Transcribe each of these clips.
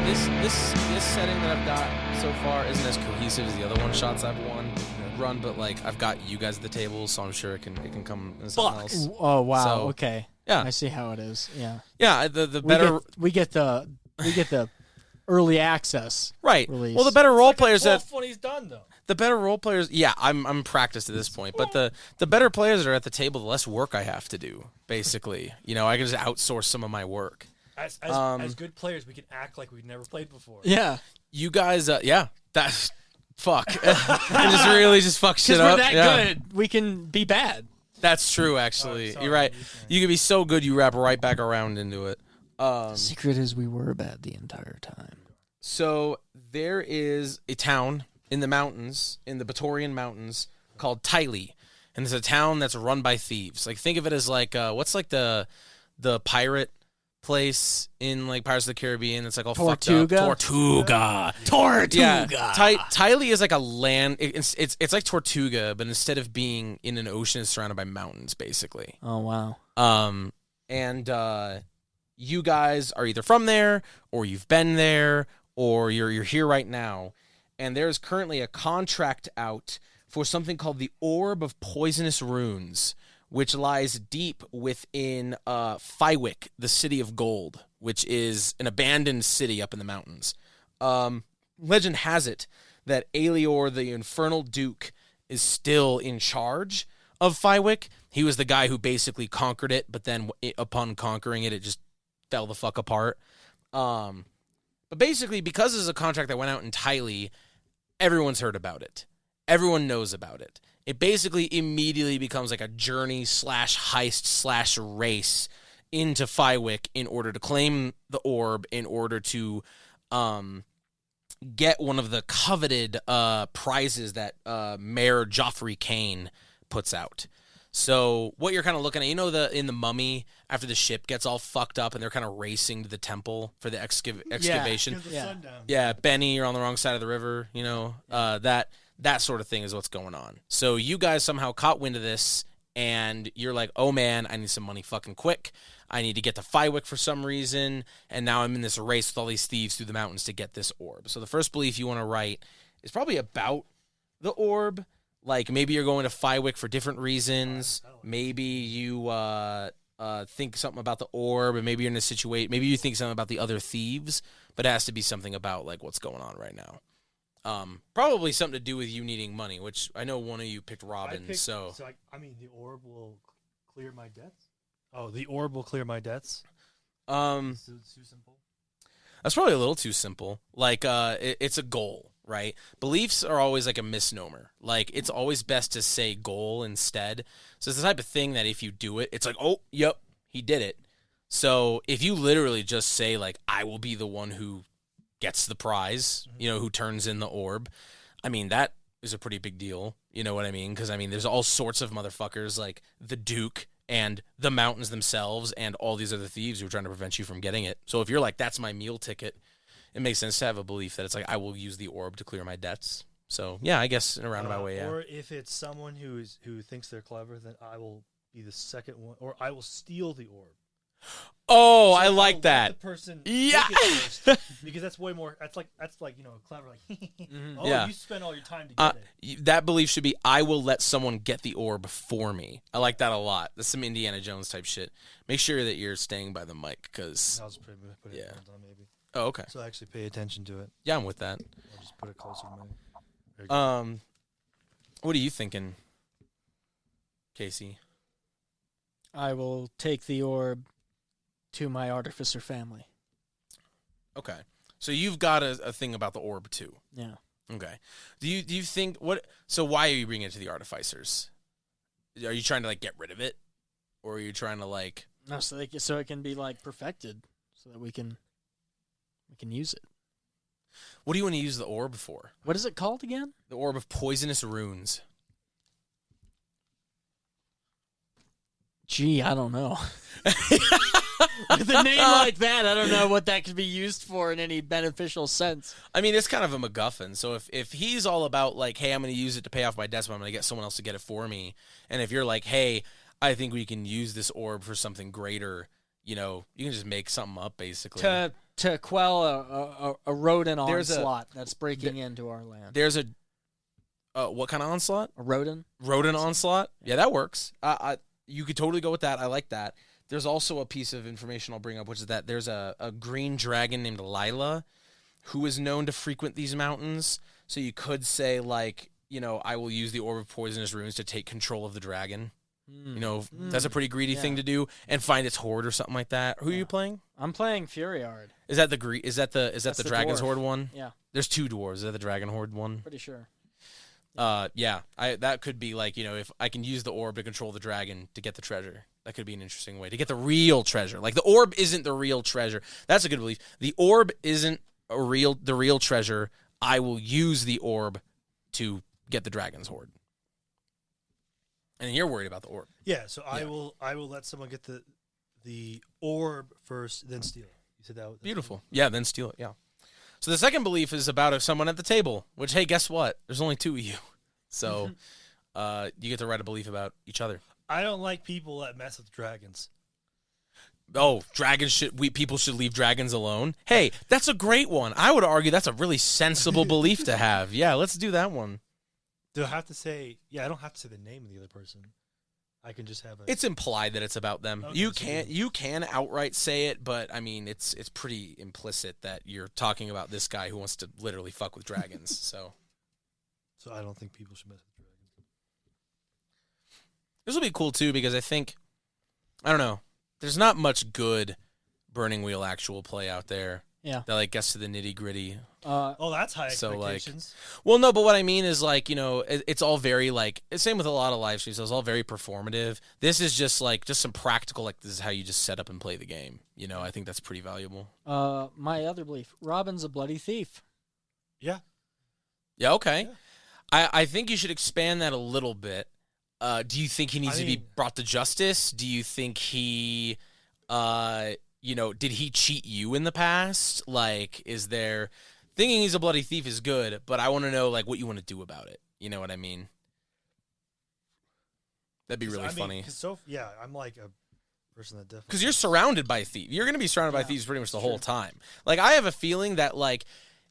This setting that I've got so far isn't as cohesive as the other one shots I've run, but like I've got you guys at the table, so I'm sure it can come in something else. Oh wow, So, okay. Yeah, I see how it is. Yeah. Yeah, the better we get the early access. Right. Release. Well, the better role players that when he's done though. the better role players. Yeah, I'm practiced at this point, but the better players that are at the table, the less work I have to do. Basically, I can just outsource some of my work. As good players, we can act like we've never played before. Yeah. You guys, that's fuck. And just fuck shit Because up. we're that good, we can be bad. That's true, actually. Sorry, You're right. You can be so good, you wrap right back around into it. The secret is we were bad the entire time. So there is a town in the mountains, in the Batorian Mountains, called Tylee. And it's a town that's run by thieves. Like, think of it as like, what's like the pirate place in like Pirates of the Caribbean that's like all Tortuga? fucked up? Tortuga. Yeah. Tylee is like a land. It's like Tortuga, but instead of being in an ocean, it's surrounded by mountains, basically. Oh wow. And you guys are either from there, or you've been there, or you're here right now. And there's currently a contract out for something called the Orb of Poisonous Runes, which lies deep within Fywick, the City of Gold, which is an abandoned city up in the mountains. Legend has it that Aelior, the Infernal Duke, is still in charge of Fywick. He was the guy who basically conquered it, but then upon conquering it, it just fell the fuck apart. But basically, because there's a contract that went out in Tylee, everyone's heard about it. Everyone knows about it. It basically immediately becomes like a journey / heist / race into Fywick in order to claim the orb, in order to get one of the coveted prizes that Mayor Joffrey Kane puts out. So what you're kind of looking at, in the Mummy, after the ship gets all fucked up and they're kind of racing to the temple for the excavation. Yeah, Benny, you're on the wrong side of the river, that sort of thing is what's going on. So you guys somehow caught wind of this, and you're like, oh man, I need some money fucking quick. I need to get to Fywick for some reason, and now I'm in this race with all these thieves through the mountains to get this orb. So the first belief you want to write is probably about the orb. Like, maybe you're going to Fywick for different reasons. Maybe you think something about the orb, and maybe you're in a situation. Maybe you think something about the other thieves, but it has to be something about like what's going on right now. Probably something to do with you needing money, which I know one of you picked Robin. The orb will clear my debts. Oh, the orb will clear my debts. Too simple. That's probably a little too simple. Like, it's a goal, right? Beliefs are always like a misnomer. Like, it's always best to say goal instead. So it's the type of thing that if you do it, it's like, oh, yep, he did it. So if you literally just say, like, I will be the one who gets the prize, who turns in the orb, I mean, that is a pretty big deal. You know what I mean? Because, there's all sorts of motherfuckers like the Duke and the mountains themselves and all these other thieves who are trying to prevent you from getting it. So if you're like, that's my meal ticket, it makes sense to have a belief that it's like, I will use the orb to clear my debts. So, yeah, I guess in a roundabout way, yeah. Or if it's someone who thinks they're clever, then I will be the second one, or I will steal the orb. Oh, I like that. The person yeah, because that's way more. That's like clever. Like, yeah. You spend all your time to get it. That belief should be, I will let someone get the orb for me. I like that a lot. That's some Indiana Jones type shit. Make sure that you're staying by the mic, because I was putting it on maybe. Oh, okay. So actually pay attention to it. Yeah, I'm with that. I'll just put it closer to me. What are you thinking, Casey? I will take the orb to my artificer family. Okay. So you've got a thing about the orb too. Yeah. Okay. Do you think so why are you bringing it to the artificers? Are you trying to like get rid of it? Or are you trying to like No, so it can be like perfected so that we can use it. What do you want to use the orb for? What is it called again? The Orb of Poisonous Runes. Gee, I don't know. With a name like that, I don't know what that could be used for in any beneficial sense. It's kind of a MacGuffin. So if he's all about like, hey, I'm going to use it to pay off my debts, but I'm going to get someone else to get it for me. And if you're like, hey, I think we can use this orb for something greater, you can just make something up basically. To to quell a rodent There's a- onslaught that's breaking into our land. There's a what kind of onslaught? A rodent? Rodent onslaught? Yeah, that works. You could totally go with that. I like that. There's also a piece of information I'll bring up, which is that there's a green dragon named Lila who is known to frequent these mountains. So you could say, like, I will use the Orb of Poisonous Runes to take control of the dragon. That's a pretty greedy thing to do, and find its horde or something like that. Who are you playing? I'm playing Furiard. Is that the the Dragon's dwarf. Horde one? Yeah, There's 2 dwarves. Is that the Dragon Horde one? pretty sure. Yeah, that could be like, if I can use the orb to control the dragon to get the treasure, that could be an interesting way to get the real treasure. Like, the orb isn't the real treasure. That's a good belief. The orb isn't the real treasure. I will use the orb to get the dragon's horde. And you're worried about the orb. Yeah, so I will let someone get the orb first, then steal it. You said that. Beautiful. Yeah, then steal it. Yeah. So the second belief is about someone at the table, which, hey, guess what? There's only 2 of you. So you get to write a belief about each other. I don't like people that mess with dragons. Oh, people should leave dragons alone. Hey, that's a great one. I would argue that's a really sensible belief to have. Yeah, let's do that one. Do I have to say? Yeah, I don't have to say the name of the other person. I can just have a. It's implied that it's about them. Okay, You can outright say it, but I mean it's pretty implicit that you're talking about this guy who wants to literally fuck with dragons. So I don't think people should mess with dragons. this will be cool too, because I don't know. There's not much good Burning Wheel actual play out there. Yeah. That gets to the nitty gritty. Oh, that's high So, expectations. Well, no, but what I mean is it's all very same with a lot of live streams. It's all very performative. This is just some practical, this is how you just set up and play the game. I think that's pretty valuable. My other belief: Robin's a bloody thief. Yeah. Yeah. Okay. Yeah. I think you should expand that a little bit. Do you think he needs to be brought to justice? Do you think he, did he cheat you in the past? Is there thinking he's a bloody thief is good, but I want to know what you want to do about it. You know what I mean? That'd be really funny. I'm like a person that definitely, because you're surrounded by thieves. You're going to be surrounded by thieves pretty much the whole time. I have a feeling that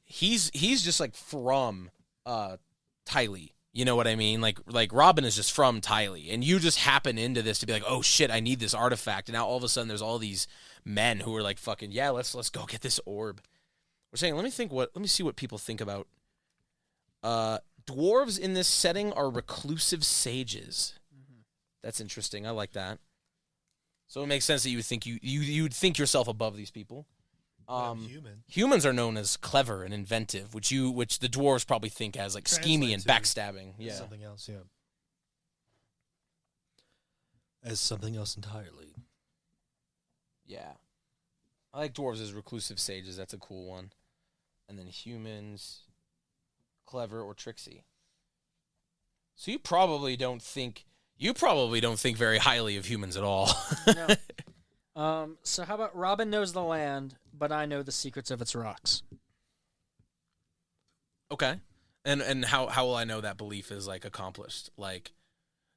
he's just from Tylee. You know what I mean? Like Robin is just from Tylee, and you just happen into this to be like, oh shit, I need this artifact, and now all of a sudden there's all these men who are fucking let's go get this orb. We're saying, let me see what people think about. Dwarves in this setting are reclusive sages. Mm-hmm. That's interesting. I like that. So it makes sense that you would think you'd think yourself above these people. human. Humans are known as clever and inventive, which the dwarves probably think as scheming and backstabbing. Yeah, something else. Yeah, as something else entirely. Yeah, I like dwarves as reclusive sages. That's a cool one. And then humans, clever or tricksy. So you probably don't think very highly of humans at all. No. So how about Robin knows the land, but I know the secrets of its rocks? Okay. And how will I know that belief is accomplished? Are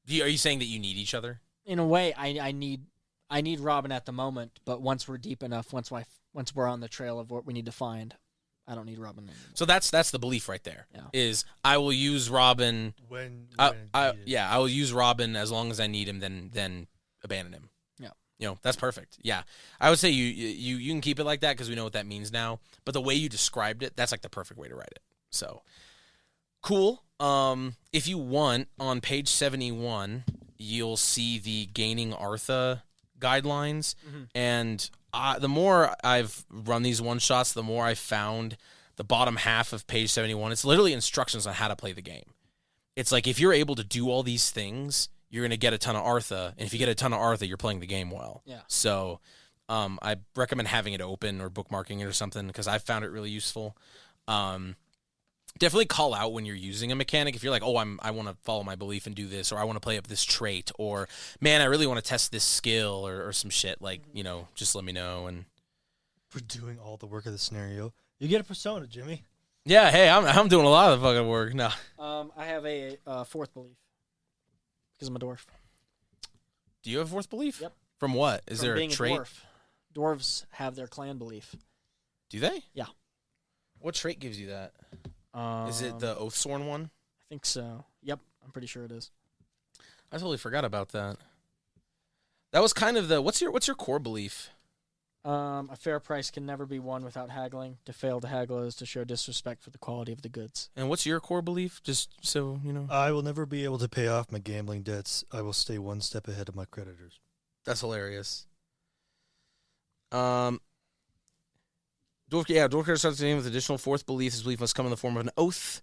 you saying that you need each other? In a way, I need Robin at the moment, but once we're deep enough, once we're on the trail of what we need to find, I don't need Robin anymore. So that's the belief right there. Yeah. Is I will use Robin when I will use Robin as long as I need him, then abandon him. Yeah. That's perfect. Yeah. I would say you can keep it like that because we know what that means now. But the way you described it, that's the perfect way to write it. So cool. If you want, on page 71, you'll see the Gaining Artha guidelines. Mm-hmm. And the more I've run these one-shots, the more I've found the bottom half of page 71. It's literally instructions on how to play the game. It's if you're able to do all these things, you're going to get a ton of Artha. And if you get a ton of Artha, you're playing the game well. Yeah. So I recommend having it open or bookmarking it or something because I found it really useful. Definitely call out when you're using a mechanic. If you're I want to follow my belief and do this, or I want to play up this trait, or man, I really want to test this skill or some shit. Just let me know. And for doing all the work of the scenario, you get a persona, Jimmy. Yeah, hey, I'm doing a lot of the fucking work. No. I have a fourth belief because I'm a dwarf. Do you have a fourth belief? Yep. From what? Is From there being a trait? Dwarf. Dwarves have their clan belief. Do they? Yeah. What trait gives you that? Is it Um, the Oathsworn one? I think so. Yep, I'm pretty sure it is. I totally forgot about that. That was kind of the what's your core belief? A fair price can never be won without haggling. To fail to haggle is to show disrespect for the quality of the goods. And what's your core belief? Just so you know. I will never be able to pay off my gambling debts. I will stay one step ahead of my creditors. That's hilarious. Dwarf starts the name with additional fourth belief. This belief must come in the form of an oath.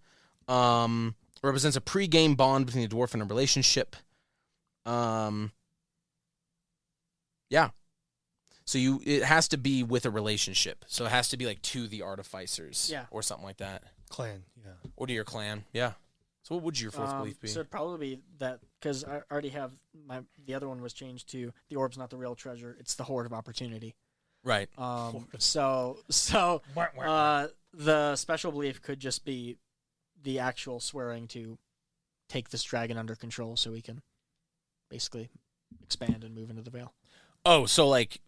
Represents a pre-game bond between the dwarf and a relationship. Yeah. So it has to be with a relationship. So it has to be like to the artificers. Yeah. Or something like that. Clan, yeah. Or to your clan. Yeah. So what would your fourth belief be? So it'd probably be that, because I already have the other one was changed to the orb's not the real treasure, it's the hoard of opportunity. Right. So the special belief could just be the actual swearing to take this dragon under control so we can basically expand and move into the Vale. Oh, so like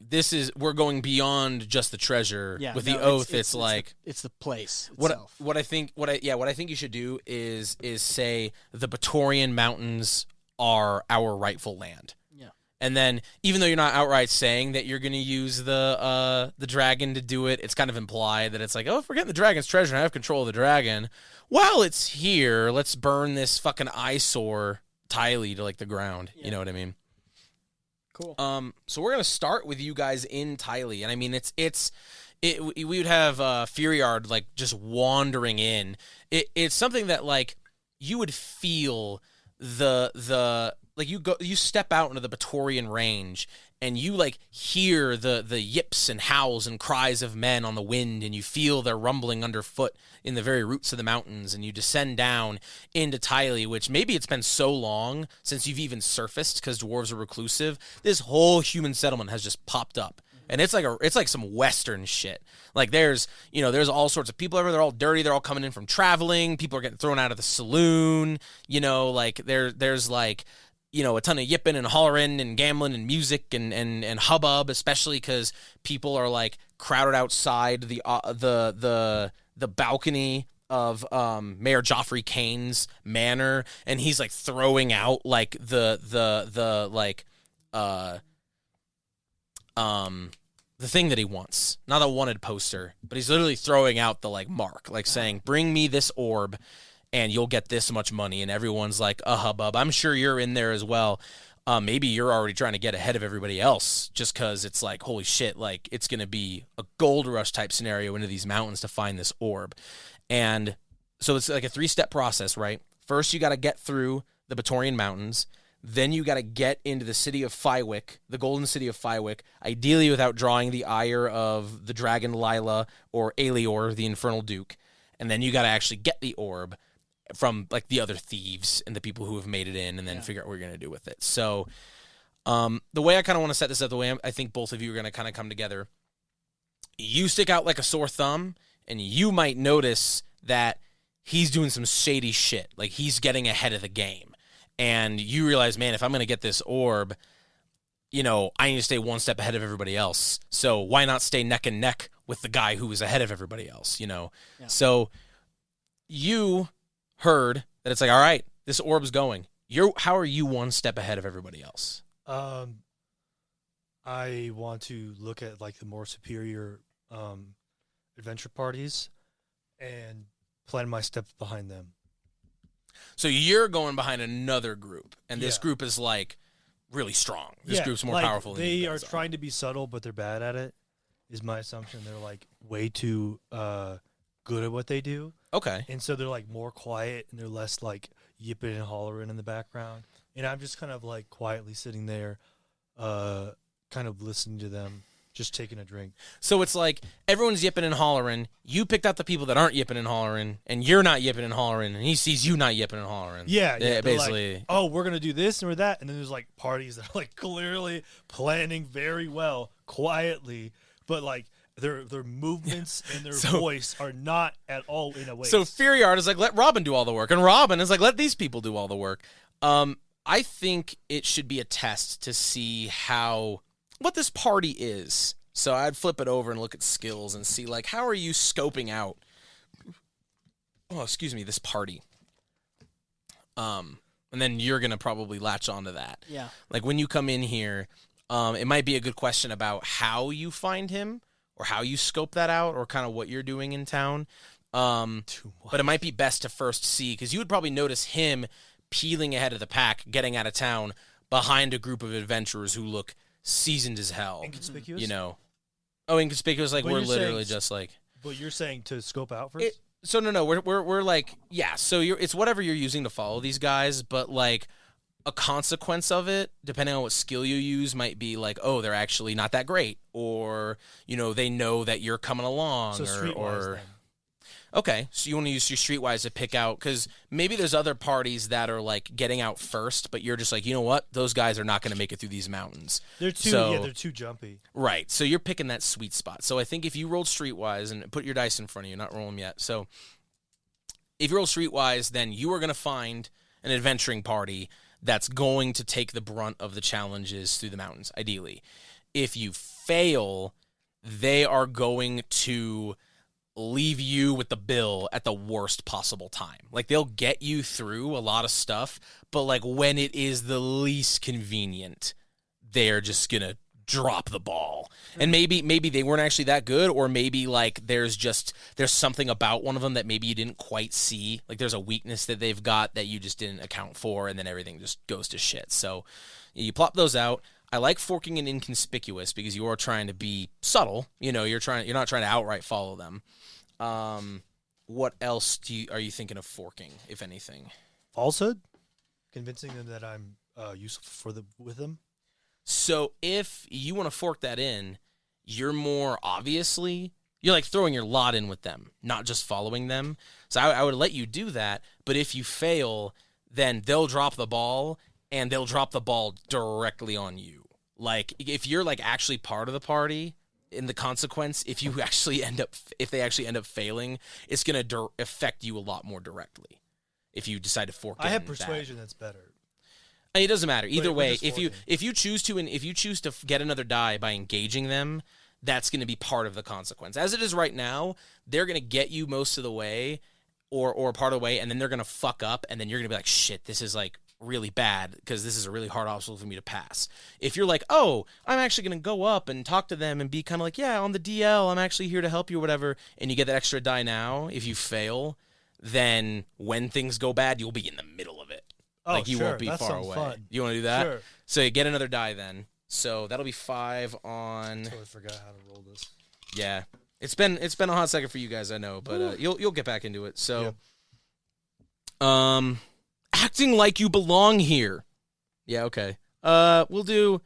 we're going beyond just the treasure. Yeah, with no, the oath. It's like it's the place what itself. I think you should do is say the Batorian Mountains are our rightful land. Yeah. And then even though you're not outright saying that you're going to use the dragon to do it, it's kind of implied that it's like, oh, if we're getting the dragon's treasure and I have control of the dragon, while it's here, let's burn this fucking eyesore Tylee to like the ground. Yeah. You know what I mean? Cool. So we're gonna start with you guys in Tylee, and I mean we would have Furiard like just wandering in. It's something that like you would feel the like you step out into the Batorian range and you like hear the yips and howls and cries of men on the wind, and you feel their rumbling underfoot in the very roots of the mountains, and you descend down into Tylee, which maybe it's been so long since you've even surfaced because dwarves are reclusive. This whole human settlement has just popped up. And it's like some Western shit. Like there's all sorts of people over there. They're all dirty. They're all coming in from traveling. People are getting thrown out of the saloon. Like there's like, a ton of yipping and hollering and gambling and music and hubbub, especially because people are like crowded outside the balcony of Mayor Joffrey Kane's manor, and he's like throwing out like the thing that he wants, not a wanted poster, but he's literally throwing out the like mark, like saying, "Bring me this orb, and you'll get this much money." And everyone's like, a hubbub. I'm sure you're in there as well. Maybe you're already trying to get ahead of everybody else just because it's like, holy shit, like it's going to be a gold rush type scenario into these mountains to find this orb. And so it's like a 3-step process, right? First, you got to get through the Batorian Mountains. Then you got to get into the city of Fywick, the golden city of Fywick, ideally without drawing the ire of the dragon Lila or Aelior, the infernal duke. And then you got to actually get the orb from like the other thieves and the people who have made it in, and then figure out what you're going to do with it. So the way I kind of want to set this up, the way I think both of you are going to kind of come together, you stick out like a sore thumb, and you might notice that he's doing some shady shit. Like he's getting ahead of the game. And you realize, man, if I'm going to get this orb, I need to stay one step ahead of everybody else. So why not stay neck and neck with the guy who is ahead of everybody else, Yeah. So you heard that it's like, all right, this orb's going. How are you one step ahead of everybody else? I want to look at like the more superior adventure parties and plan my steps behind them. So you're going behind another group, and this Yeah. group is like really strong. This group's more powerful than they you are guys trying to be subtle, but they're bad at it, is my assumption. They're like way too good at what they do. Okay. And so they're like more quiet, and they're less like yipping and hollering in the background. And I'm just kind of like quietly sitting there, kind of listening to them, just taking a drink. So it's like everyone's yipping and hollering. You picked out the people that aren't yipping and hollering, and you're not yipping and hollering, and he sees you not yipping and hollering. Yeah, They're basically. Like, oh, we're gonna do this and we're that, and then there's like parties that are like clearly planning very well, quietly, but like their movements and their voice are not at all in a way. So Furiard is like, let Robin do all the work, and Robin is like, let these people do all the work. I think it should be a test to see what this party is. So I'd flip it over and look at skills and see, like, how are you scoping out, this party? And then you're going to probably latch onto that. Yeah. Like, when you come in here, it might be a good question about how you find him or how you scope that out or kind of what you're doing in town. But it might be best to first see, because you would probably notice him peeling ahead of the pack, getting out of town behind a group of adventurers who look seasoned as hell. Inconspicuous? You know? Oh, inconspicuous, like, But we're you're literally saying- just like... But you're saying to scope out first? So no, we're like, yeah, so it's whatever you're using to follow these guys, but like a consequence of it, depending on what skill you use, might be like, oh, they're actually not that great, or, you know, they know that you're coming along, So streetwise then. Okay, so you want to use your streetwise to pick out, because maybe there's other parties that are like getting out first, but you're just like, you know what, those guys are not going to make it through these mountains. They're too So- they're too jumpy. Right. So you're picking that sweet spot. So I think if you rolled streetwise, and put your dice in front of you, not roll them yet. So if you roll streetwise, then you are going to find an adventuring party that's going to take the brunt of the challenges through the mountains, ideally. If you fail, they are going to leave you with the bill at the worst possible time. Like, they'll get you through a lot of stuff, but like when it is the least convenient, they're just gonna drop the ball. And maybe they weren't actually that good, or maybe like there's something about one of them that maybe you didn't quite see. Like, there's a weakness that they've got that you just didn't account for, and then everything just goes to shit. So you plop those out. I like forking and inconspicuous because you are trying to be subtle. You know, you're not trying to outright follow them. What else are you thinking of forking, if anything? Falsehood? Convincing them that I'm useful with them? So if you want to fork that in, you're like throwing your lot in with them, not just following them. So I would let you do that, but if you fail, then they'll drop the ball, and they'll drop the ball directly on you. Like, if you're like actually part of the party, in the consequence, if they actually end up failing, it's going to affect you a lot more directly if you decide to fork in. I have persuasion that's better. It doesn't matter. Either We're way, just if you choose to get another die by engaging them, that's going to be part of the consequence. As it is right now, they're going to get you most of the way or part of the way, and then they're going to fuck up, and then you're going to be like, shit, this is like really bad because this is a really hard obstacle for me to pass. If you're like, oh, I'm actually going to go up and talk to them and be kind of like, yeah, on the DL, I'm actually here to help you or whatever, and you get that extra die now, if you fail, then when things go bad, you'll be in the middle of it. Oh, Like, you sure. won't be That far sounds away. fun. You want to do that? Sure. So you get another die then. So that'll be 5 on. Totally forgot how to roll this. Yeah, it's been a hot second for you guys, I know, but you'll get back into it. So, acting like you belong here. Yeah, okay. We'll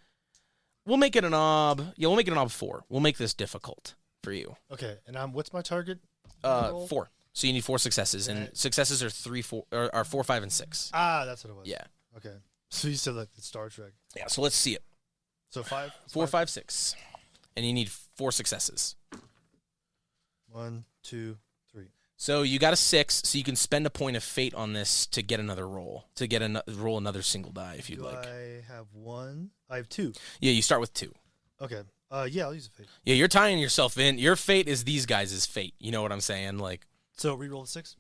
make it an ob. Yeah, we'll make it an ob 4. We'll make this difficult for you. Okay, and what's my target? 4. So you need 4 successes, and Okay. successes are 4, 5, and 6. Ah, that's what it was. Yeah. Okay. So you said like the Star Trek. Yeah. So let's see it. So 5? 4, 5, 6, and you need 4 successes. 1, 2, 3. So you got a 6, so you can spend a point of fate on this to get another roll, roll another single die if you'd Do like. I have 1? I have 2. Yeah, you start with 2. Okay. Yeah, I'll use a fate. Yeah, you're tying yourself in. Your fate is these guys' fate. You know what I'm saying? Like, So reroll the 6.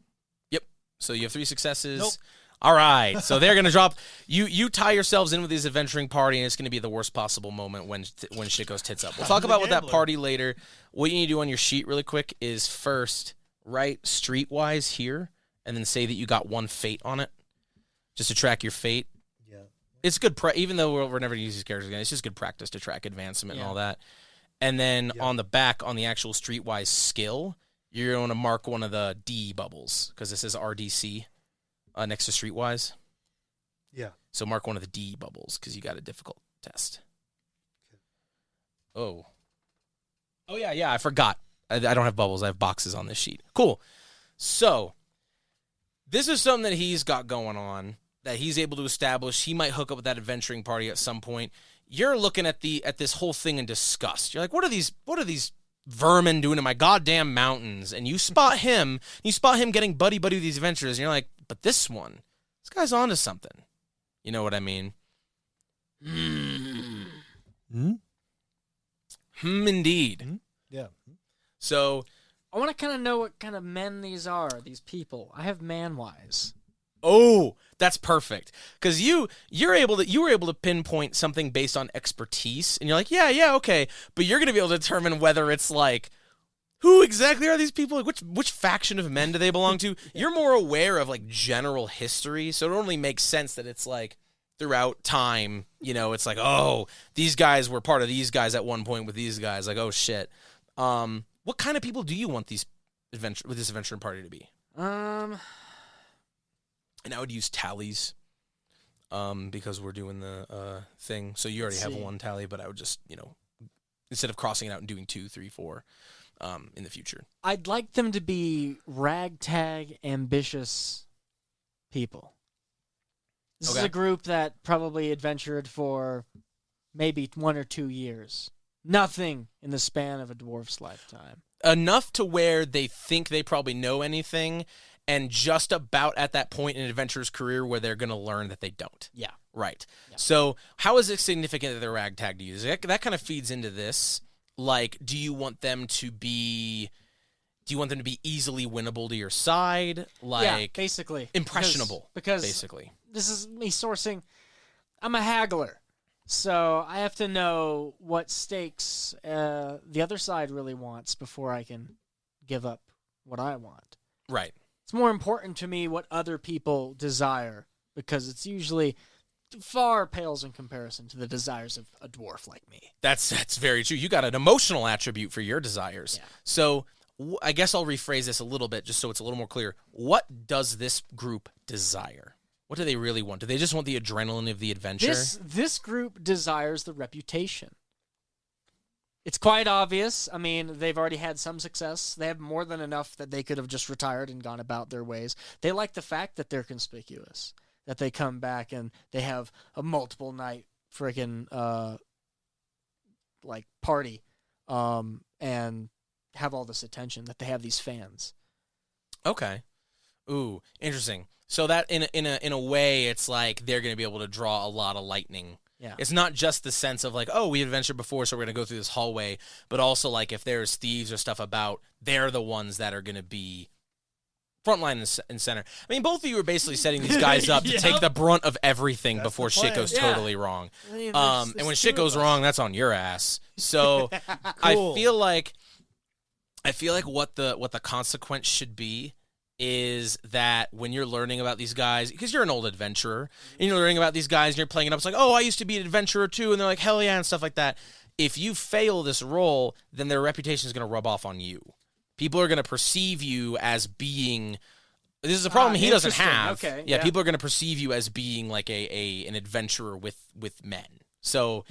so you have 3 successes. Nope. All right, so they're gonna drop. You tie yourselves in with this adventuring party, and it's gonna be the worst possible moment when shit goes tits up. We'll talk about with that gambler. party later. What you need to do on your sheet really quick is first write streetwise here, and then say that you got 1 fate on it, just to track your fate. Yeah. It's good, even though we're never going to use these characters again, it's just good practice to track advancement and all that. And then Yeah. on the back, on the actual streetwise skill, you're going to mark one of the D bubbles, because this is RDC next to streetwise. Yeah. So mark one of the D bubbles, because you got a difficult test. Oh. Oh, yeah, I forgot. I don't have bubbles. I have boxes on this sheet. Cool. So, this is something that he's got going on, that he's able to establish. He might hook up with that adventuring party at some point. You're looking at this whole thing in disgust. You're like, what are these vermin doing in my goddamn mountains? And you spot him getting buddy with these adventurers, and you're like, but this guy's onto something. You know what I mean? Hmm? Indeed. Yeah. So, I want to kind of know what kind of men these are, these people. I have man-wise. oh, that's perfect. Because you were able to pinpoint something based on expertise, and you're like, yeah, okay. But you're gonna be able to determine whether it's like, who exactly are these people? Like, which faction of men do they belong to? You're more aware of like general history, so it only makes sense that it's like throughout time, it's like, oh, these guys were part of these guys at one point with these guys. Like, oh shit. What kind of people do you want this adventuring party to be? And I would use tallies, because we're doing the thing. So you already have one tally, but I would just, instead of crossing it out and doing 2, 3, 4, in the future. I'd like them to be ragtag, ambitious people. This is a group that probably adventured for maybe 1 or 2 years. Nothing in the span of a dwarf's lifetime. Enough to where they think they probably know anything, and just about at that point in an adventurer's career where they're going to learn that they don't. Yeah. Right. Yeah. So how is it significant that they're ragtag to you? That kind of feeds into this. Like, do you want them to be easily winnable to your side? Like, yeah, basically. impressionable. Because basically. This is me sourcing. I'm a haggler. So I have to know what stakes the other side really wants before I can give up what I want. Right. It's more important to me what other people desire, because it's usually far pales in comparison to the desires of a dwarf like me. That's very true. You got an emotional attribute for your desires. Yeah. So I guess I'll rephrase this a little bit just so it's a little more clear. What does this group desire? What do they really want? Do they just want the adrenaline of the adventure? This group desires the reputation. It's quite obvious. I mean, they've already had some success. They have more than enough that they could have just retired and gone about their ways. They like the fact that they're conspicuous, that they come back and they have a multiple night freaking like party, and have all this attention, that they have these fans. Okay. Ooh, interesting. So that in a way, it's like they're going to be able to draw a lot of lightning. Yeah. It's not just the sense of like, oh, we adventured before, so we're going to go through this hallway, but also like if there's thieves or stuff about, they're the ones that are going to be frontline and center. I mean, both of you are basically setting these guys up to Yep. take the brunt of everything That's before the shit plan. goes Yeah. totally wrong. I mean, And when shit goes wrong, that's on your ass. So I Cool. feel like what the consequence should be is that when you're learning about these guys, because you're an old adventurer, and you're learning about these guys, and you're playing it up, it's like, oh, I used to be an adventurer too, and they're like, hell yeah, and stuff like that. If you fail this role, then their reputation is going to rub off on you. People are going to perceive you as being... This is a problem he doesn't interesting. have. Okay, yeah, yeah. people are going to perceive you as being like an adventurer with men. So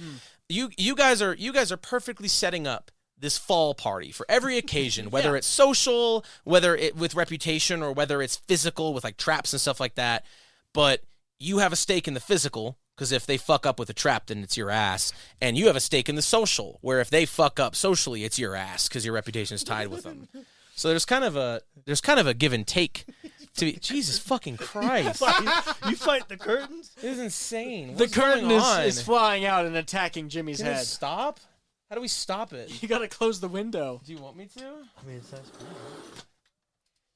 you guys are perfectly setting up this fall party for every occasion, whether it's social, whether it with reputation, or whether it's physical with like traps and stuff like that. But you have a stake in the physical, because if they fuck up with a trap, then it's your ass. And you have a stake in the social, where if they fuck up socially, it's your ass, because your reputation is tied with them. So there's kind of a give and take. Jesus fucking Christ! You fight the curtains? It is insane. The What's curtain going on? is flying out and attacking Jimmy's Can it head. stop? How do we stop it? You gotta close the window. Do you want me to? I mean, it's nice.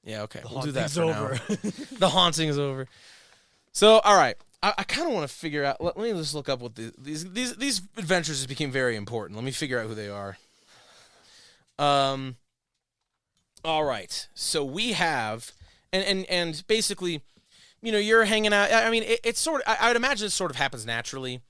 Yeah, okay. The We'll do that for haunting's over. now. The haunting is over. So, all right. I kind of want to figure out. Let me just look up what these adventures just became very important. Let me figure out who they are. All right. So we have, and basically, you're hanging out. I mean, it's sort of. I would imagine it sort of happens naturally.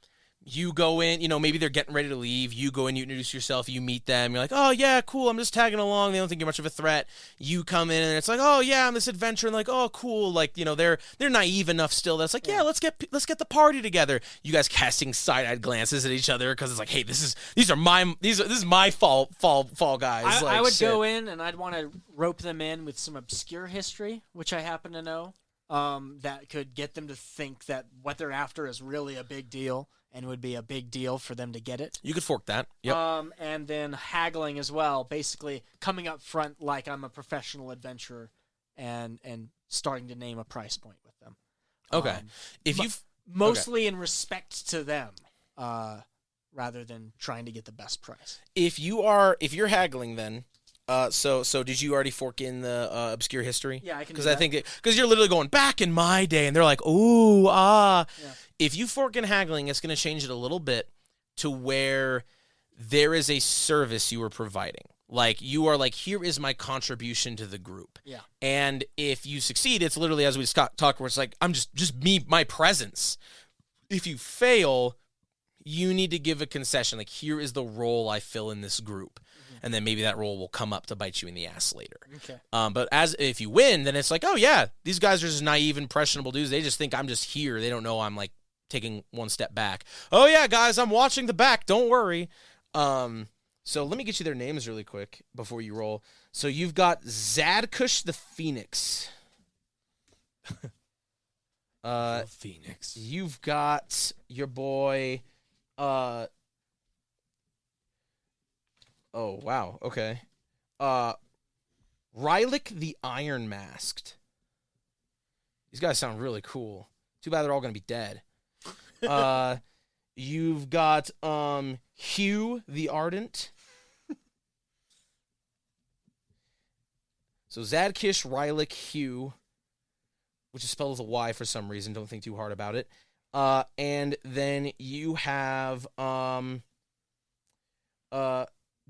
You go in, maybe they're getting ready to leave. You go in, you introduce yourself, you meet them. You're like, oh, yeah, cool, I'm just tagging along. They don't think you're much of a threat. You come in, and it's like, oh, yeah, I'm this adventurer. And like, oh, cool. Like, they're naive enough still that's like, yeah, let's get the party together. You guys casting side-eyed glances at each other because it's like, hey, this is my fall guys. I would shit. go in and I'd want to rope them in with some obscure history, which I happen to know, that could get them to think that what they're after is really a big deal. And it would be a big deal for them to get it. You could fork that. Yep. And then haggling as well, basically coming up front like I'm a professional adventurer, and starting to name a price point with them. Okay. If you've mostly in respect to them, rather than trying to get the best price. If you're haggling, then so did you already fork in the obscure history? Yeah, I can. Because I think because you're literally going back in my day, and they're like, ooh, ah. Yeah. If you fork in haggling, it's going to change it a little bit to where there is a service you are providing. Like you are like, here is my contribution to the group. Yeah. And if you succeed, it's literally as we talked, where it's like I'm just me, my presence. If you fail, you need to give a concession. Like, here is the role I fill in this group. And then maybe that role will come up to bite you in the ass later. Okay. But if you win, then it's like, oh, yeah, these guys are just naive, impressionable dudes. They just think I'm just here. They don't know I'm, like, taking one step back. Oh, yeah, guys, I'm watching the back. Don't worry. So let me get you their names really quick before you roll. So you've got Zadkush the Phoenix. Phoenix. You've got your boy... Oh, wow. Okay. Rylik the Iron Masked. These guys sound really cool. Too bad they're all going to be dead. You've got Hugh the Ardent. So Zadkish, Rylik, Hugh, which is spelled with a Y for some reason. Don't think too hard about it. And then you have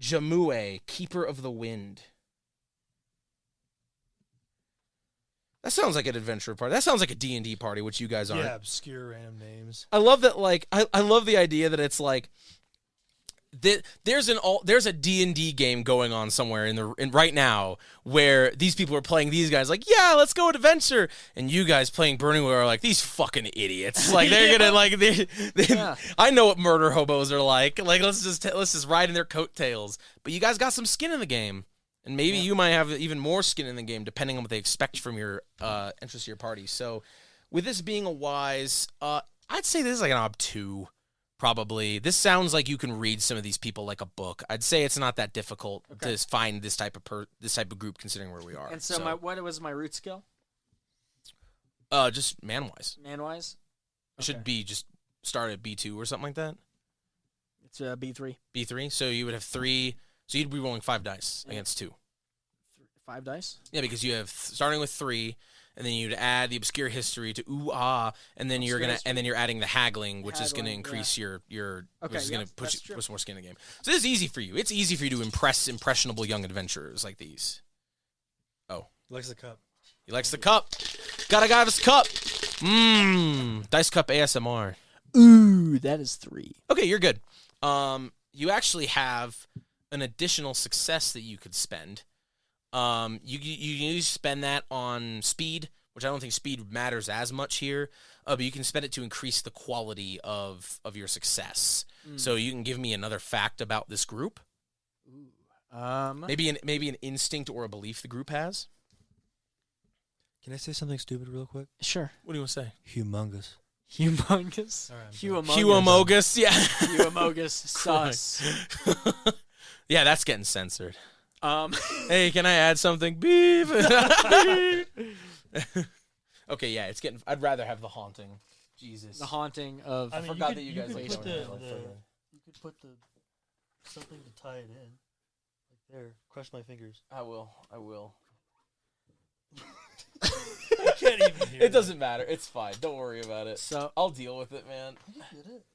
Jamue, Keeper of the Wind. That sounds like an adventure party. That sounds like a D&D party, which you guys aren't. Yeah, obscure random names. I love that. Like, I love the idea that it's like there's a D&D game going on somewhere in right now where these people are playing these guys like, yeah, let's go adventure, and you guys playing Burning Wheel are like, these fucking idiots. Like, they're gonna like Yeah. I know what murder hobos are like. Like, let's just ride in their coattails. But you guys got some skin in the game. And maybe you might have even more skin in the game, depending on what they expect from your interest to your party. So, with this being a wise, I'd say this is like an ob 2, probably. This sounds like you can read some of these people like a book. I'd say it's not that difficult to find this type of group, considering where we are. And so what was my root skill? Just man-wise. Man-wise? It should be just start at B2 or something like that. It's B3. B3. So you would have 3. So you'd be rolling 5 dice against 2. 5 dice? Yeah, because you have starting with 3, and then you'd add the obscure history to and then you're adding the haggling, which is gonna increase your which is gonna put some more skin in the game. So this is easy for you. It's easy for you to impress impressionable young adventurers like these. Oh, He likes the cup. he likes the cup. Gotta have his cup. Dice cup ASMR. Ooh, that is 3. Okay, you're good. You actually have an additional success that you could spend. You spend that on speed, which I don't think speed matters as much here, but you can spend it to increase the quality of your success. So you can give me another fact about this group. Maybe an instinct or a belief the group has. Can I say something stupid real quick? Sure. What do you want to say? Humongous. Humongous. All right, Huamogus, yeah. Huamogus. Sus. Yeah, that's getting censored. Hey, can I add something? Beep. Okay, yeah, it's getting. I'd rather have the haunting. Jesus. The haunting of. I mean, forgot that you guys could like put you could put something to tie it in, like there. Crush my fingers. I will. I can't even hear. It doesn't matter. It's fine. Don't worry about it. So I'll deal with it, man. You get it.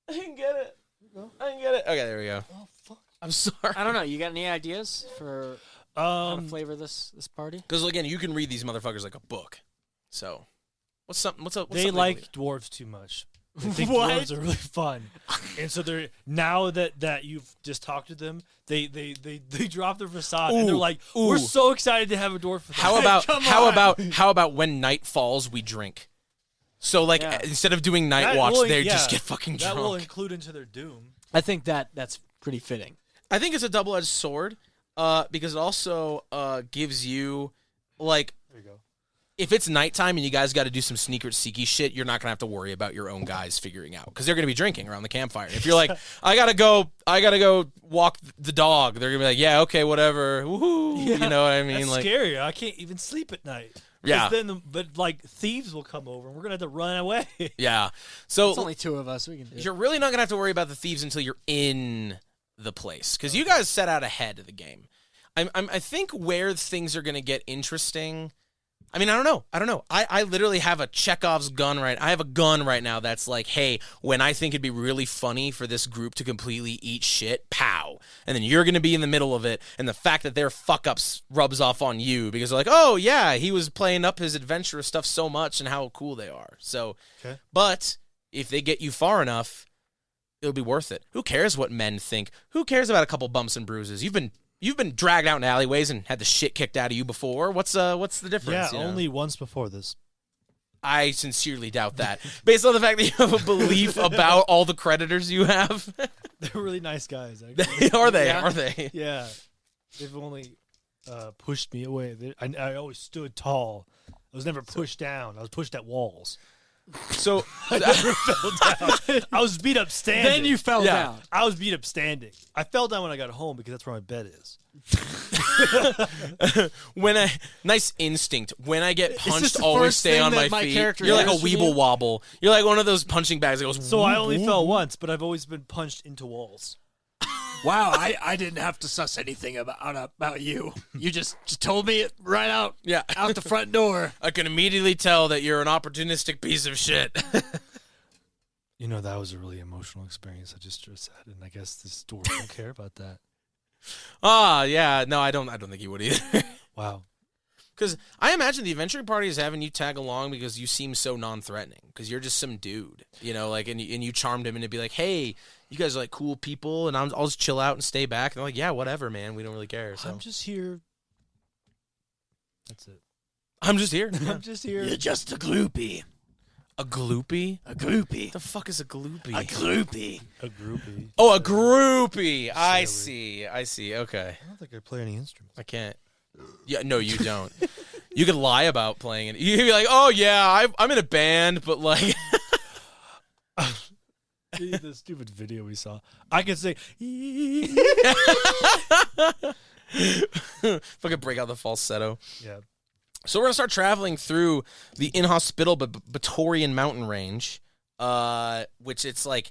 I can get it. Here you go. I can get it. Okay, there we go. Oh fuck. I'm sorry. I don't know. You got any ideas for how to flavor this party? Because again, you can read these motherfuckers like a book. So, what's up? They like dwarves too much. They think dwarves are really fun, and so they're now that you've just talked to them, they drop their facade and they're like, we're so excited to have a dwarf. How about when night falls, we drink? So like instead of doing night watch, they just get fucking drunk. That will include into their doom. I think that's pretty fitting. I think it's a double-edged sword, because it also gives you like. There you go. If it's nighttime and you guys got to do some sneaker seeky shit, you're not gonna have to worry about your own guys figuring out because they're gonna be drinking around the campfire. If you're like, I gotta go walk the dog, they're gonna be like, yeah, okay, whatever, woohoo. Yeah. You know what I mean? That's like scary. I can't even sleep at night. Yeah. Then, but like thieves will come over, and we're gonna have to run away. Yeah. So It's only 2 of us. We can do it. you're really not gonna have to worry about the thieves until you're in the place, because you guys set out ahead of the game. I think where things are gonna get interesting. I mean, I don't know. I literally have a Chekhov's gun I have a gun right now that's like, hey, when I think it'd be really funny for this group to completely eat shit, pow. And then you're going to be in the middle of it, and the fact that their fuck-ups rubs off on you because they're like, oh, yeah, he was playing up his adventurous stuff so much and how cool they are. So, Okay. But if they get you far enough, it'll be worth it. Who cares what men think? Who cares about a couple bumps and bruises? You've been dragged out in alleyways and had the shit kicked out of you before. What's the difference? Yeah, you know? only once before this. I sincerely doubt that. Based on the fact that you have a belief about all the creditors you have. They're really nice guys. Actually. Are they? Yeah. Are they? Yeah, they've only pushed me away. I always stood tall. I was never pushed down. I was pushed at walls. So I never fell down. I was beat up standing. Then you fell Yeah. down. I was beat up standing. I fell down when I got home because that's where my bed is. nice instinct. When I get this punched, the always first stay thing on that my my feet. character You're like a does from weeble you? wobble. You're like one of those punching bags that goes. So I whoop, only whoop. fell once, but I've always been punched into walls. Wow, I didn't have to suss anything about you. You just told me it right out Yeah. out the front door. I can immediately tell that you're an opportunistic piece of shit. You know, that was a really emotional experience I just said, and I guess the store don't care about that. Yeah. No, I don't think you would either. Wow. Because I imagine the adventuring party is having you tag along because you seem so non-threatening. Because you're just some dude, you know, like, and you charmed him into be like, hey, you guys are like cool people, and I'll just chill out and stay back. And they're like, yeah, whatever, man. We don't really care. So I'm just here. That's it. I'm just here. I'm just here. You're just a gloopy. A gloopy? A gloopy. The fuck is a gloopy? A gloopy. A groupie. Oh, a groupie. I Silly. see. Okay. I don't think I play any instruments. I can't. Yeah, no, you don't. You could lie about playing it. You could be like, oh, yeah, I'm in a band, but like... The stupid video we saw. I could say. Fucking break out the falsetto. Yeah. So we're going to start traveling through the inhospitable Batorian mountain range, which it's like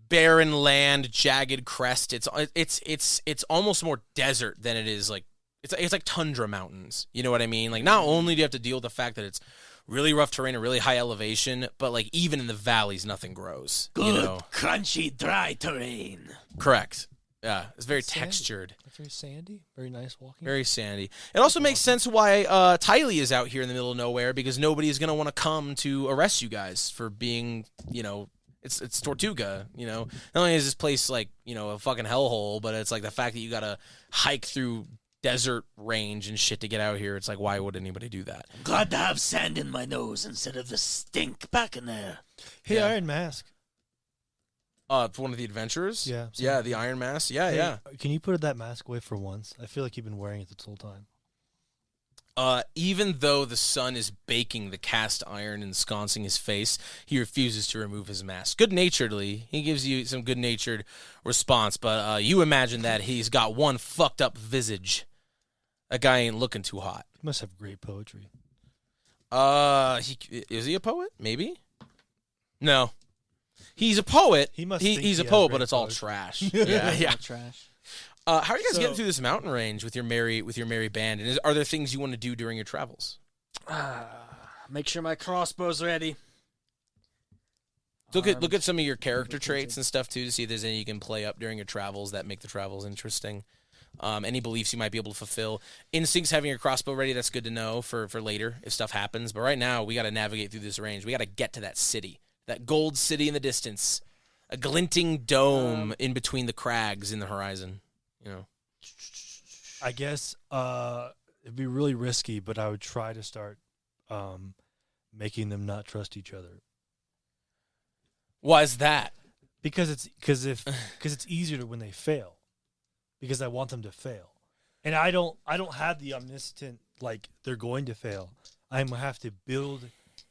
barren land, jagged crest. It's almost more desert than it is like it's like tundra mountains. You know what I mean? Like not only do you have to deal with the fact that it's really rough terrain and really high elevation, but like even in the valleys nothing grows. Good, You know? crunchy, dry terrain. Correct. Yeah, it's very Sandy. textured. That's very sandy. Very nice walking. Very sandy. It also makes sense why Tylee is out here in the middle of nowhere because nobody is going to want to come to arrest you guys for being, you know, it's Tortuga, you know. Not only is this place like, you know, a fucking hellhole, but it's like the fact that you got to hike through desert range and shit to get out here. It's like, why would anybody do that? Glad to have sand in my nose instead of the stink back in there. Hey, Yeah. Iron Mask. For one of the adventurers? Yeah. Yeah, the Iron Mask. Yeah, Hey, yeah. Can you put that mask away for once? I feel like you've been wearing it this whole time. Even though the sun is baking the cast iron and ensconcing his face, he refuses to remove his mask. Good-naturedly, he gives you some good-natured response, but you imagine that he's got one fucked up visage. That guy ain't looking too hot. He must have great poetry. Is he a poet? Maybe. No, he's a poet. He must. He's think a he has poet, great but it's all poetry. trash. Yeah. Trash. How are you guys So- getting through this mountain range with your merry band? And are there things you want to do during your travels? Make sure my crossbow's ready. Look at some of your character Arms, traits and stuff too to see if there's any you can play up during your travels that make the travels interesting. Any beliefs you might be able to fulfill. Instincts, having your crossbow ready, that's good to know for later if stuff happens. But right now, we got to navigate through this range. We got to get to that city, that gold city in the distance, a glinting dome in between the crags in the horizon. You know, I guess it'd be really risky, but I would try to start making them not trust each other why is that? because it's easier when they fail, because I want them to fail, and I don't have the omniscient like they're going to fail. I'm gonna have to build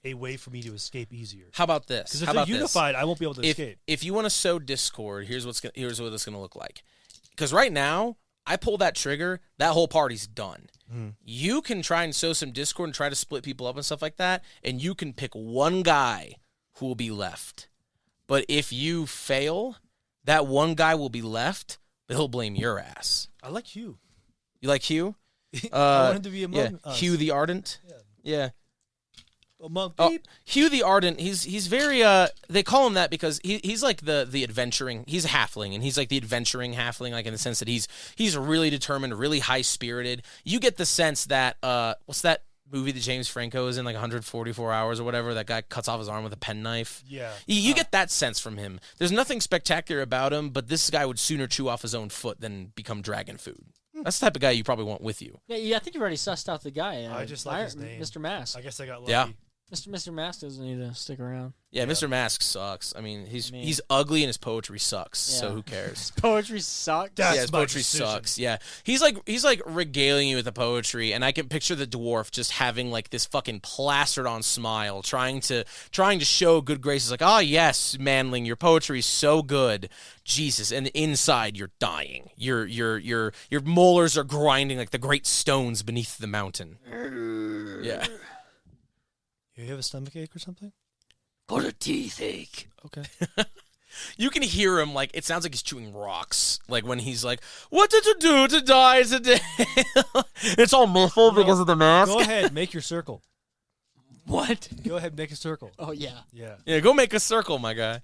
a way for me to escape easier. How about this? Because if How they're about this? unified, I won't be able to escape. If you want to sow discord, here's what it's going to look like. Because right now, I pull that trigger, that whole party's done. you can try and sow some discord and try to split people up and stuff like that, and you can pick one guy who will be left. But if you fail, that one guy will be left, but he'll blame your ass. I like Hugh. You like Hugh? I want him to be among us. Hugh the Ardent. Yeah. Among people. Hugh the Ardent. He's very. They call him that because he's like the adventuring. He's a halfling, and he's like the adventuring halfling, like in the sense that he's really determined, really high spirited. You get the sense that what's that movie that James Franco is in, like 144 Hours or whatever? That guy cuts off his arm with a penknife. Yeah. You get that sense from him. There's nothing spectacular about him, but this guy would sooner chew off his own foot than become dragon food. That's the type of guy you probably want with you. Yeah, I think you've already sussed out the guy. I just like his name. Mr. Mask. I guess I got lucky. Yeah. Mr. Mask doesn't need to stick around. Yeah, Mr. Mask sucks. I mean, he's ugly and his poetry sucks. So who cares? Poetry sucks. That's his my poetry decision. sucks. Yeah, he's like regaling you with the poetry, and I can picture the dwarf just having like this fucking plastered on smile, trying to show good graces. Like, oh yes, Manling, your poetry's so good, Jesus. And inside you're dying. Your molars are grinding like the great stones beneath the mountain. Yeah. You have a stomach ache or something? Got a teeth ache. Okay. You can hear him, like, it sounds like he's chewing rocks. Like, when he's like, what did you do to die today? It's all muffled because of the mask. Go ahead, make your circle. What? Go ahead, make a circle. Oh, yeah. Yeah. Yeah, go make a circle, my guy.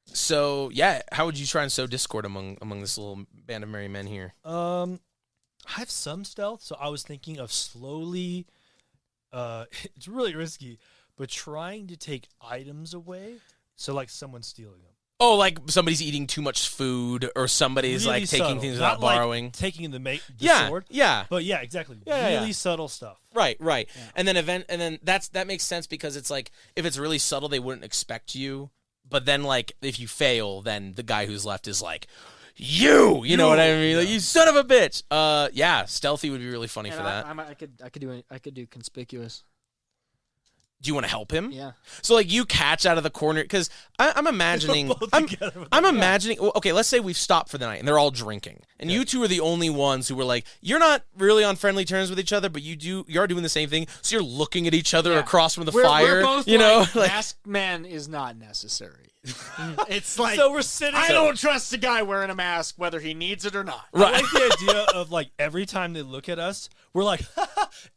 So, yeah, how would you try and sow discord among this little band of merry men here? I have some stealth, so I was thinking of slowly... it's really risky, but trying to take items away, so like someone's stealing them. Oh, like somebody's eating too much food, or somebody's Really like taking subtle. things Not without borrowing. Like taking the Yeah, sword. yeah. But yeah, exactly. Yeah, really subtle stuff. Right. Yeah. And then that makes sense because it's like if it's really subtle, they wouldn't expect you. But then like if you fail, then the guy who's left is like, you know what I mean? Like, you son of a bitch. Yeah, stealthy would be really funny for that. I could do conspicuous. Do you want to help him? Yeah. So like you catch out of the corner because I'm imagining both I'm together with imagining. Well, okay, let's say we've stopped for the night and they're all drinking, and you two are the only ones who were like, you're not really on friendly terms with each other, but you are doing the same thing. So you're looking at each other across from the fire. We're both you know, like, masked man is not necessary. It's like So we're sitting. I don't trust a guy wearing a mask whether he needs it or not. I like the idea of like every time they look at us, we're like,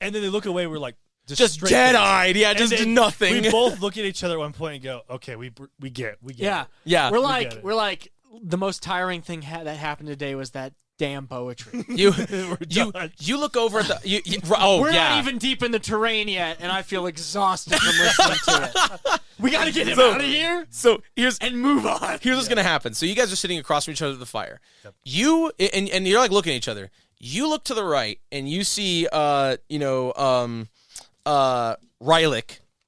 and then they look away. We're like. just straight dead-eyed. Yeah, And just then nothing. We both look at each other at one point and go, "Okay, we get Yeah. it." Yeah. We're get it. like the most tiring thing that happened today was that damn poetry. you done. you look over at the oh We're yeah. not even deep in the terrain yet, and I feel exhausted from listening to it. We got to get him out of here So here's and move on. Here's what's gonna happen. So you guys are sitting across from each other at the fire. You and you're like looking at each other. You look to the right and you see Rylick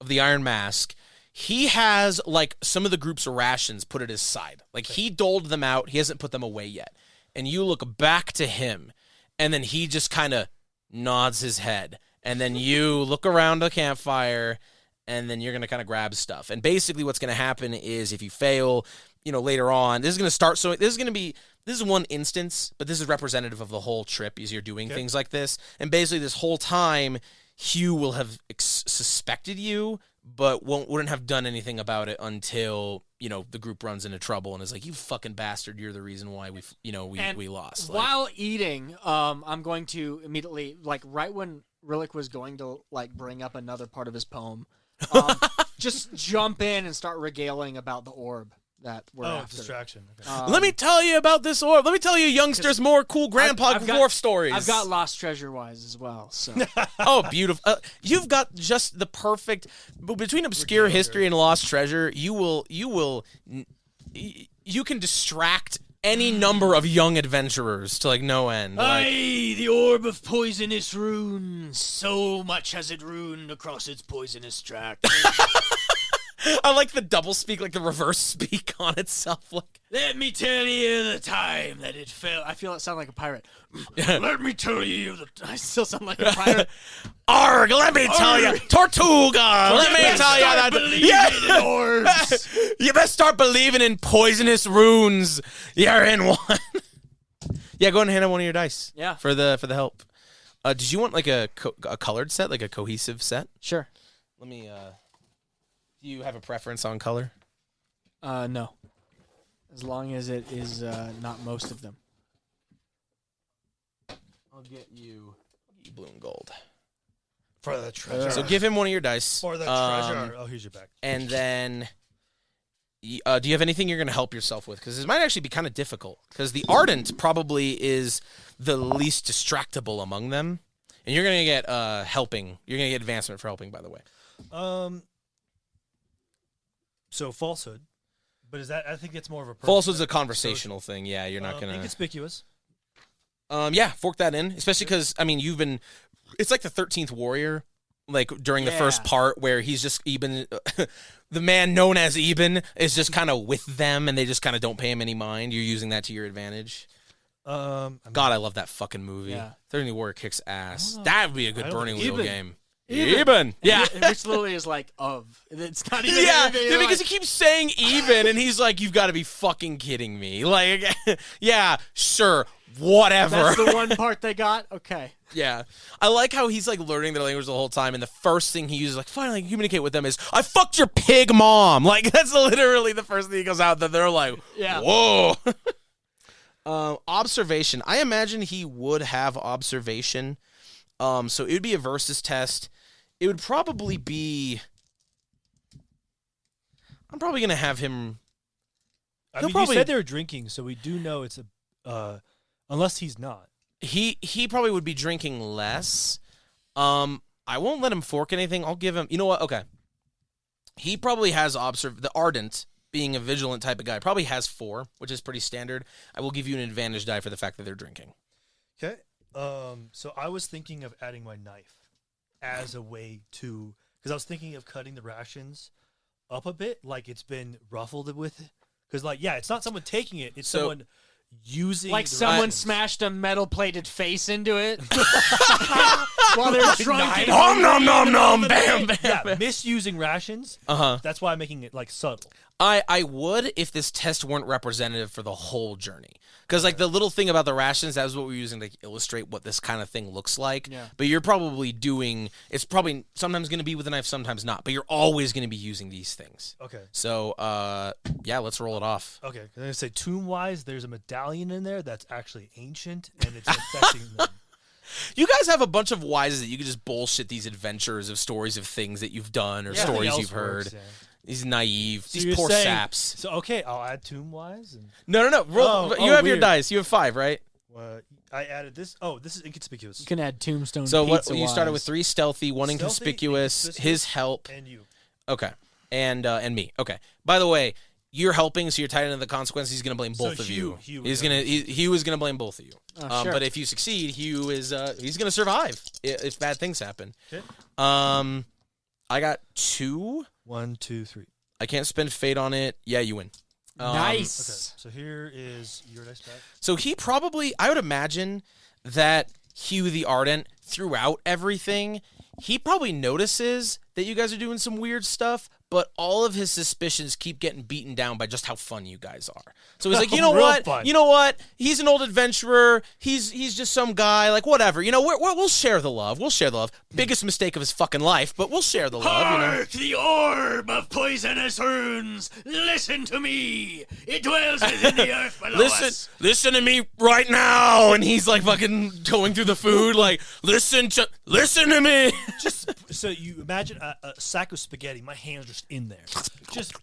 of the Iron Mask. He has like some of the group's rations put at his side. Like he doled them out. He hasn't put them away yet. And you look back to him, and then he just kind of nods his head. And then you look around the campfire, and then you're going to kind of grab stuff. And basically what's going to happen is if you fail, later on, this is going to start. So this is one instance, but this is representative of the whole trip as you're doing things like this. And basically this whole time, Hugh will have suspected you, but wouldn't have done anything about it until, the group runs into trouble and is like, you fucking bastard, you're the reason why we lost. While eating, I'm going to immediately, like right when Rillick was going to like bring up another part of his poem, just jump in and start regaling about the orb that we're after. Distraction. Okay. Let me tell you about this orb. Let me tell you youngsters more cool grandpa I've got- dwarf stories. I've got Lost Treasure Wise as well. So Oh, beautiful. You've got just the perfect between obscure history and lost treasure. You can distract any number of young adventurers to like no end. Like, Aye, the orb of poisonous runes. So much has it ruined across its poisonous track. I like the double speak, like the reverse speak on itself. Like, Let me tell you the time that it fell. I feel it sound like a pirate. Let me tell you I still sound like a pirate. arg, let me tell you, Tortuga. Let me tell you that. In orbs. You best start believing in poisonous runes. You're in one. Yeah, go ahead and hand him one of your dice. Yeah. For the help. Did you want like a colored set, like a cohesive set? Sure. Let me. Do you have a preference on color? No. As long as it is not most of them. I'll get you blue and gold. For the treasure. So give him one of your dice. For the treasure. Oh, here's your back. And then, do you have anything you're going to help yourself with? Because this might actually be kind of difficult. Because the Ardent probably is the least distractible among them. And you're going to get helping. You're going to get advancement for helping, by the way. So falsehood. But is that, I think it's more of a... Falsehood's a conversational thing. Yeah, you're not going to... Inconspicuous. Yeah, fork that in. Especially because, I mean, you've been... It's like the 13th Warrior, like during the first part where he's just Eben... the man known as Eben is just kind of with them and they just kind of don't pay him any mind. You're using that to your advantage. God, I love that fucking movie. Yeah. 13th Warrior kicks ass. That would be a good Burning Wheel Eben. game. Eben. Yeah. Which literally is like of. It's not even. Yeah, anything, because he keeps saying even, and he's like, "You've got to be fucking kidding me!" Like, yeah, sure, whatever. That's the one part they got. Okay. Yeah, I like how he's like learning their language the whole time, and the first thing he uses, like, finally communicate with them is, "I fucked your pig mom." Like, that's literally the first thing he goes out that they're like, Yeah. "Whoa." Observation. I imagine he would have observation. So it would be a versus test. It would probably be. I'm probably gonna have him. I mean, you said they were drinking, so we do know it's a. Unless he's not. He probably would be drinking less. I won't let him fork anything. I'll give him. You know what? Okay. He probably has the Ardent, being a vigilant type of guy, probably has 4, which is pretty standard. I will give you an advantage die for the fact that they're drinking. Okay. So I was thinking of adding my knife as a way to, because I was thinking of cutting the rations up a bit, like it's been ruffled with. Because, like, yeah, it's not someone taking it; it's someone using. Like the someone rations. smashed a metal-plated face into it while they're drunk. Nom nom nom nom. Bam bam. Yeah, misusing rations. That's why I'm making it like subtle. I would if this test weren't representative for the whole journey. Because, like, the little thing about the rations, that was what we were using to illustrate what this kind of thing looks like. Yeah. But you're probably doing, it's probably sometimes going to be with a knife, sometimes not. But you're always going to be using these things. Okay. So, yeah, let's roll it off. Okay. I'm going to say tomb-wise, there's a medallion in there that's actually ancient, and it's affecting them. You guys have a bunch of wises that you can just bullshit these adventures of stories of things that you've done or stories Else you've heard. works, yeah. These naive, So these you're poor saying- saps. So, okay, I'll add tomb-wise. And, No. Roll, you have your weird. dice. You have 5, right? I added this. Oh, this is inconspicuous. You can add tombstone. So what? pizza You started with wise. 3 stealthy, 1 Stealthy, inconspicuous, inconspicuous, his help. And you. Okay. And me. Okay. By the way, you're helping, so you're tied into the consequences. He's going to blame both of you. Hugh He was going to blame both of you. Sure. But if you succeed, Hugh is he's going to survive if bad things happen. Okay. I got 2. 1, 2, 3. I can't spend fate on it. Yeah, you win. Nice. Okay, so here is your dice back. So he probably, I would imagine that Hugh the Ardent, throughout everything, he probably notices that you guys are doing some weird stuff, but all of his suspicions keep getting beaten down by just how fun you guys are. So he's like, you know Real what? fun. You know what? He's an old adventurer. He's just some guy. Like, whatever. You know, we'll share the love. We'll share the love. Biggest mistake of his fucking life, but we'll share the love. You know? Hark, the orb of poisonous runes! Listen to me! It dwells within the earth below us! Listen to me right now. And he's like fucking going through the food, like, listen to me. Just so you imagine a sack of spaghetti. My hands just in there. Just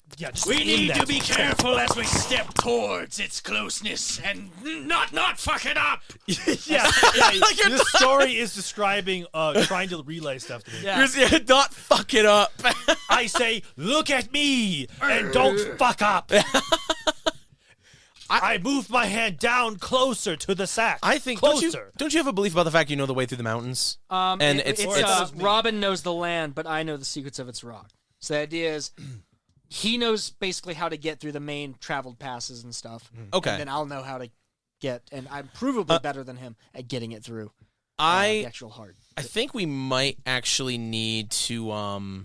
We in need that. to be careful as we step towards its closeness and not fuck it up! yeah. The story is describing trying to relay stuff to me. Yeah. Yeah, not fuck it up. I say, look at me and don't fuck up. I moved my hand down closer to the sack. I think closer. don't you have a belief about the fact you know the way through the mountains? And it's Robin knows the land, but I know the secrets of its rock. So the idea is, he knows basically how to get through the main traveled passes and stuff. Okay. And then I'll know how to get, and I'm provably better than him at getting it through the I actual heart. think we might actually need to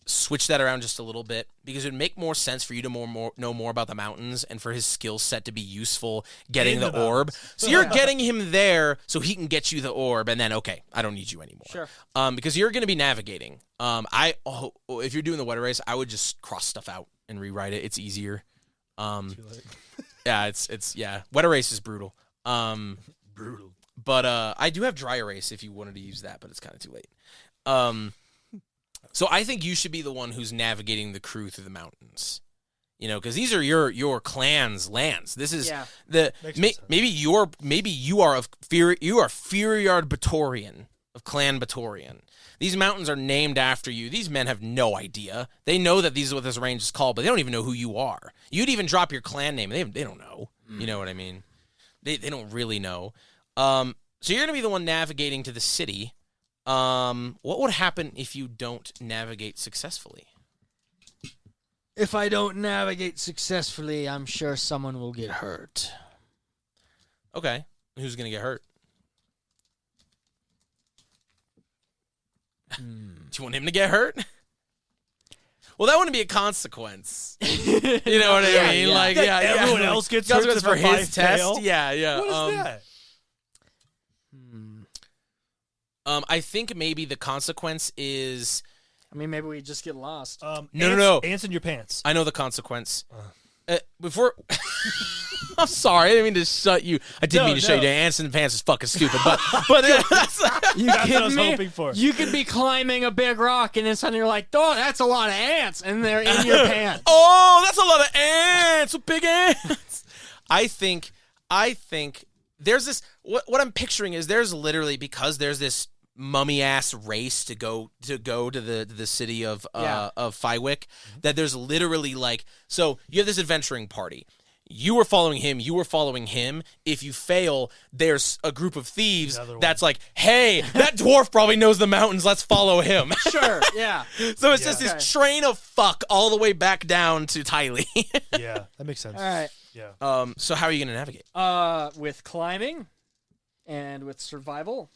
switch that around just a little bit because it would make more sense for you to know more about the mountains and for his skill set to be useful getting In the the orb. mountains. So you're getting him there so he can get you the orb, and then okay, I don't need you anymore. Sure. Because you're going to be navigating. If you're doing the weather race, I would just cross stuff out and rewrite it. It's easier. Too late. Yeah, it's weather race is brutal. Brutal. But I do have dry erase if you wanted to use that, but it's kind of too late. So I think you should be the one who's navigating the crew through the mountains. You know, because these are your clan's lands. This is the Makes sense. maybe you are Furiard Batorian of Clan Batorian. These mountains are named after you. These men have no idea. They know that these are what this range is called, but they don't even know who you are. You'd even drop your clan name, and they don't know. You know what I mean? They don't really know. So you're gonna be the one navigating to the city. What would happen if you don't navigate successfully? If I don't navigate successfully, I'm sure someone will get hurt. Okay. Who's going to get hurt? Do you want him to get hurt? Well, that wouldn't be a consequence. You know what I mean? yeah. Like, Everyone else gets hurt consequence for if I his test. fail? Yeah. What is that? I think maybe the consequence is I mean, maybe we just get lost. No. Ants in your pants. I know the consequence. Before, I'm sorry, I didn't mean to shut you. I didn't mean to shut you down. Ants in the pants is fucking stupid, but that's, You That's what I kidding was me? hoping for. You could be climbing a big rock, and then suddenly you're like, "Oh, that's a lot of ants," and they're in your pants. oh, that's a lot of ants, big ants. I think there's this. What I'm picturing is there's literally because there's this mummy ass race to go to the city of Fywick that there's literally like so you have this adventuring party. You were following him. You were following him. If you fail, there's a group of thieves that's like, "Hey, that dwarf probably knows the mountains. Let's follow him." Sure, yeah. So it's just this train of fuck all the way back down to Tylee. Yeah, that makes sense. All right. Yeah. So how are you going to navigate? With climbing and with survival.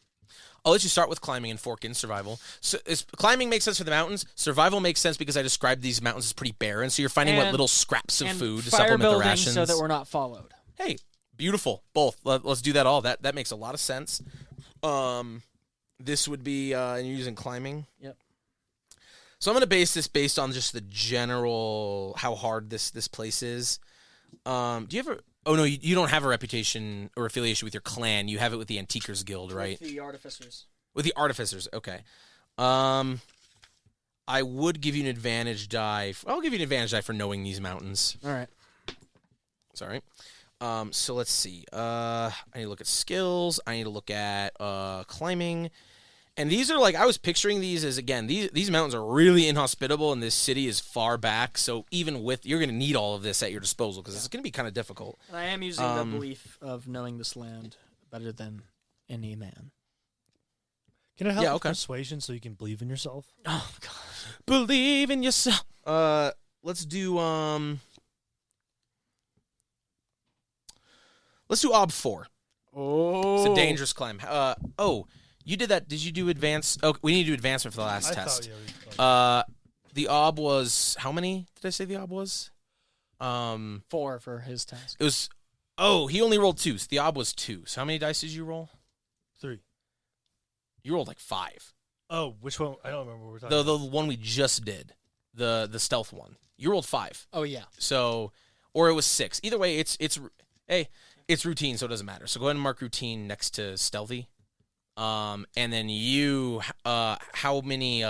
I'll let you start with climbing and fork in survival. So climbing makes sense for the mountains. Survival makes sense because I described these mountains as pretty barren, so you're finding And- little scraps of and food to fire supplement the building rations. so that we're not followed. Hey, beautiful. Both. Let's do that all. That makes a lot of sense. This would be and you're using climbing. Yep. So I'm going to base this based on just the general how hard this place is. Do you ever? Oh no, you don't have a reputation or affiliation with your clan. You have it with the Antiquers Guild, right? With the artificers. With the Artificers, okay. I would give you an advantage die. I'll give you an advantage die for knowing these mountains. All right. Sorry. So let's see. I need to look at skills. I need to look at climbing. And these are like I was picturing these as again these mountains are really inhospitable and this city is far back. So even with you're going to need all of this at your disposal because it's going to be kind of difficult. And I am using the belief of knowing this land better than any man. Can I help Yeah, with okay. persuasion so you can believe in yourself? Oh God. Believe in yourself. Let's do Ob 4. Oh. It's a dangerous climb. You did that. Did you do advance? Oh, we need to do advancement for the last test. The Ob was how many? Did I say the Ob was? 4 for his task. It was. Oh, he only rolled 2. So the Ob was 2. So how many dice did you roll? 3. You rolled like 5. Oh, which one? I don't remember what we're talking about. The one we just did, the stealth one. You rolled 5. Oh yeah. So, or it was 6. Either way, it's routine, so it doesn't matter. So go ahead and mark routine next to stealthy. And then you, how many?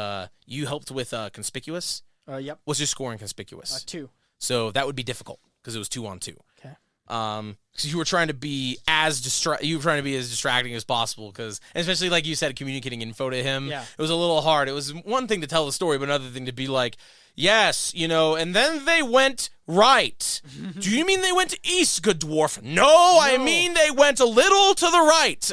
You helped with conspicuous. Yep. What's your score in conspicuous? 2. So that would be difficult because it was 2 on 2. Okay. Because you were trying to be as distracting as possible. Because especially like you said, communicating info to him. Yeah. It was a little hard. It was one thing to tell the story, but another thing to be like, yes, and then they went right. Do you mean they went east, good dwarf? No, I mean they went a little to the right.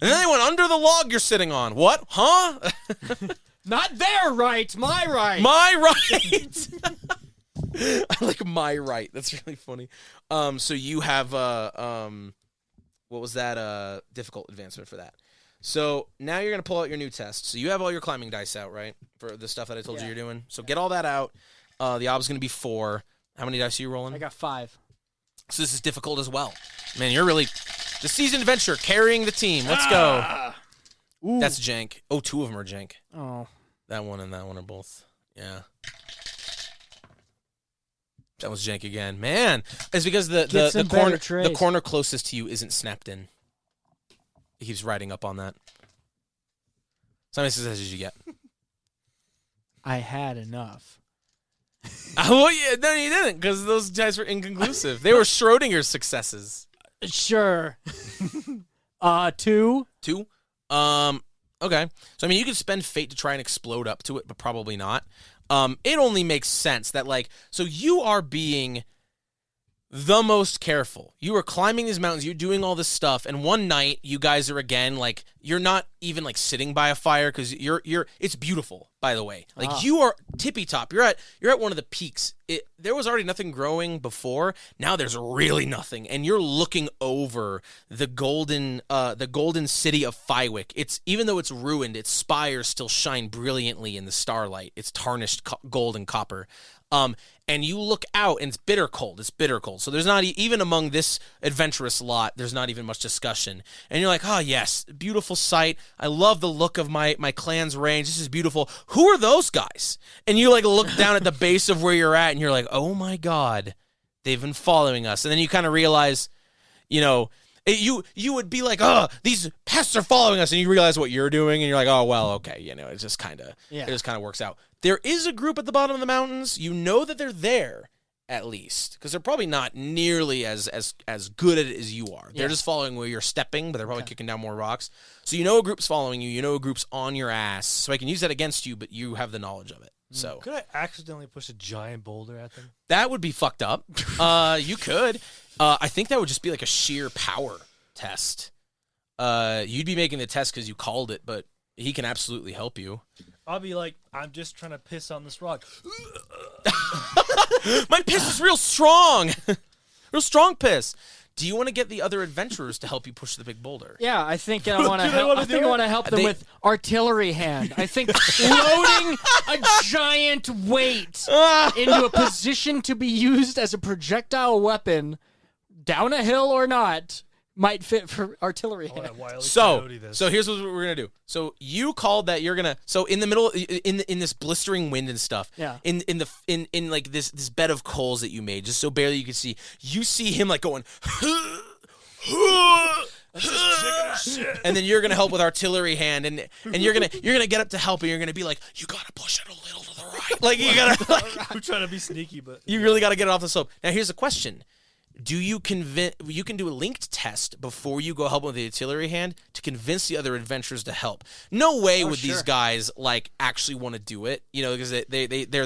And then they went under the log you're sitting on. What? Huh? Not their right, my right. My right. I like my right. That's really funny. So you have what was that difficult advancement for that? So now you're gonna pull out your new test. So you have all your climbing dice out, right? For the stuff that I told you Yeah. you're doing. So get all that out. The ob's gonna be 4. How many dice are you rolling? I got 5. So this is difficult as well. Man, you're really the seasoned adventurer carrying the team. Let's go. Ooh. That's jank. Oh, 2 of them are jank. Oh. That one and that one are both. Yeah. That was jank again. Man, it's because Get the some corner better trays. the corner closest to you isn't snapped in. It keeps riding up on that. So how many successes did you get? I had enough. Oh yeah, no, you didn't, because those dice were inconclusive. They were Schrodinger's successes. Sure. 2. 2. Okay. So I mean, you could spend fate to try and explode up to it, but probably not. It only makes sense that so you are being the most careful. You are climbing these mountains, you're doing all this stuff, and one night you guys are again you're not even sitting by a fire because it's beautiful, by the way. You are tippy top. You're at one of the peaks. There was already nothing growing before. Now there's really nothing, and you're looking over the golden city of Fywick. It's even though it's ruined, its spires still shine brilliantly in the starlight. It's tarnished gold and copper. And you look out, and it's bitter cold. It's bitter cold. So there's not even among this adventurous lot, there's not even much discussion. And you're like, oh yes, beautiful sight. I love the look of my clan's range. This is beautiful. Who are those guys? And you look down at the base of where you're at, and you're like, oh my god, they've been following us. And then you kind of realize, you would be like, oh, these pests are following us, and you realize what you're doing, and you're like, oh well, okay, it just kind of works out. There is a group at the bottom of the mountains. You know that they're there, at least, because they're probably not nearly as good at it as you are. They're just following where you're stepping, but they're probably kicking down more rocks. So you know a group's following you. You know a group's on your ass. So I can use that against you, but you have the knowledge of it. So could I accidentally push a giant boulder at them? that would be fucked up. You could. I think that would just be like a sheer power test. You'd be making the test because you called it, but he can absolutely help you. I'll be like, I'm just trying to piss on this rock. My piss is real strong. Real strong piss. Do you want to get the other adventurers to help you push the big boulder? Yeah, I think I want to Do they help. wanna I do think I it? want to help them They- with artillery hand. I think loading a giant weight into a position to be used as a projectile weapon, down a hill or not, might fit for artillery I want hand. to Wile E. So Coyote this. here's what we're gonna do. So you called that you're gonna. So in the middle, in this blistering wind and stuff. Yeah. In this bed of coals that you made, just so barely you can see. You see him going. And then you're gonna help with artillery hand, and you're gonna get up to help, and you're gonna be like, you gotta push it a little to the right, you gotta. I'm trying to be sneaky, but You really gotta get it off the slope. Now here's a question. Do you convince? You can do a linked test before you go help with the artillery hand to convince the other adventurers to help. No way would these sure. guys actually want to do it, because they're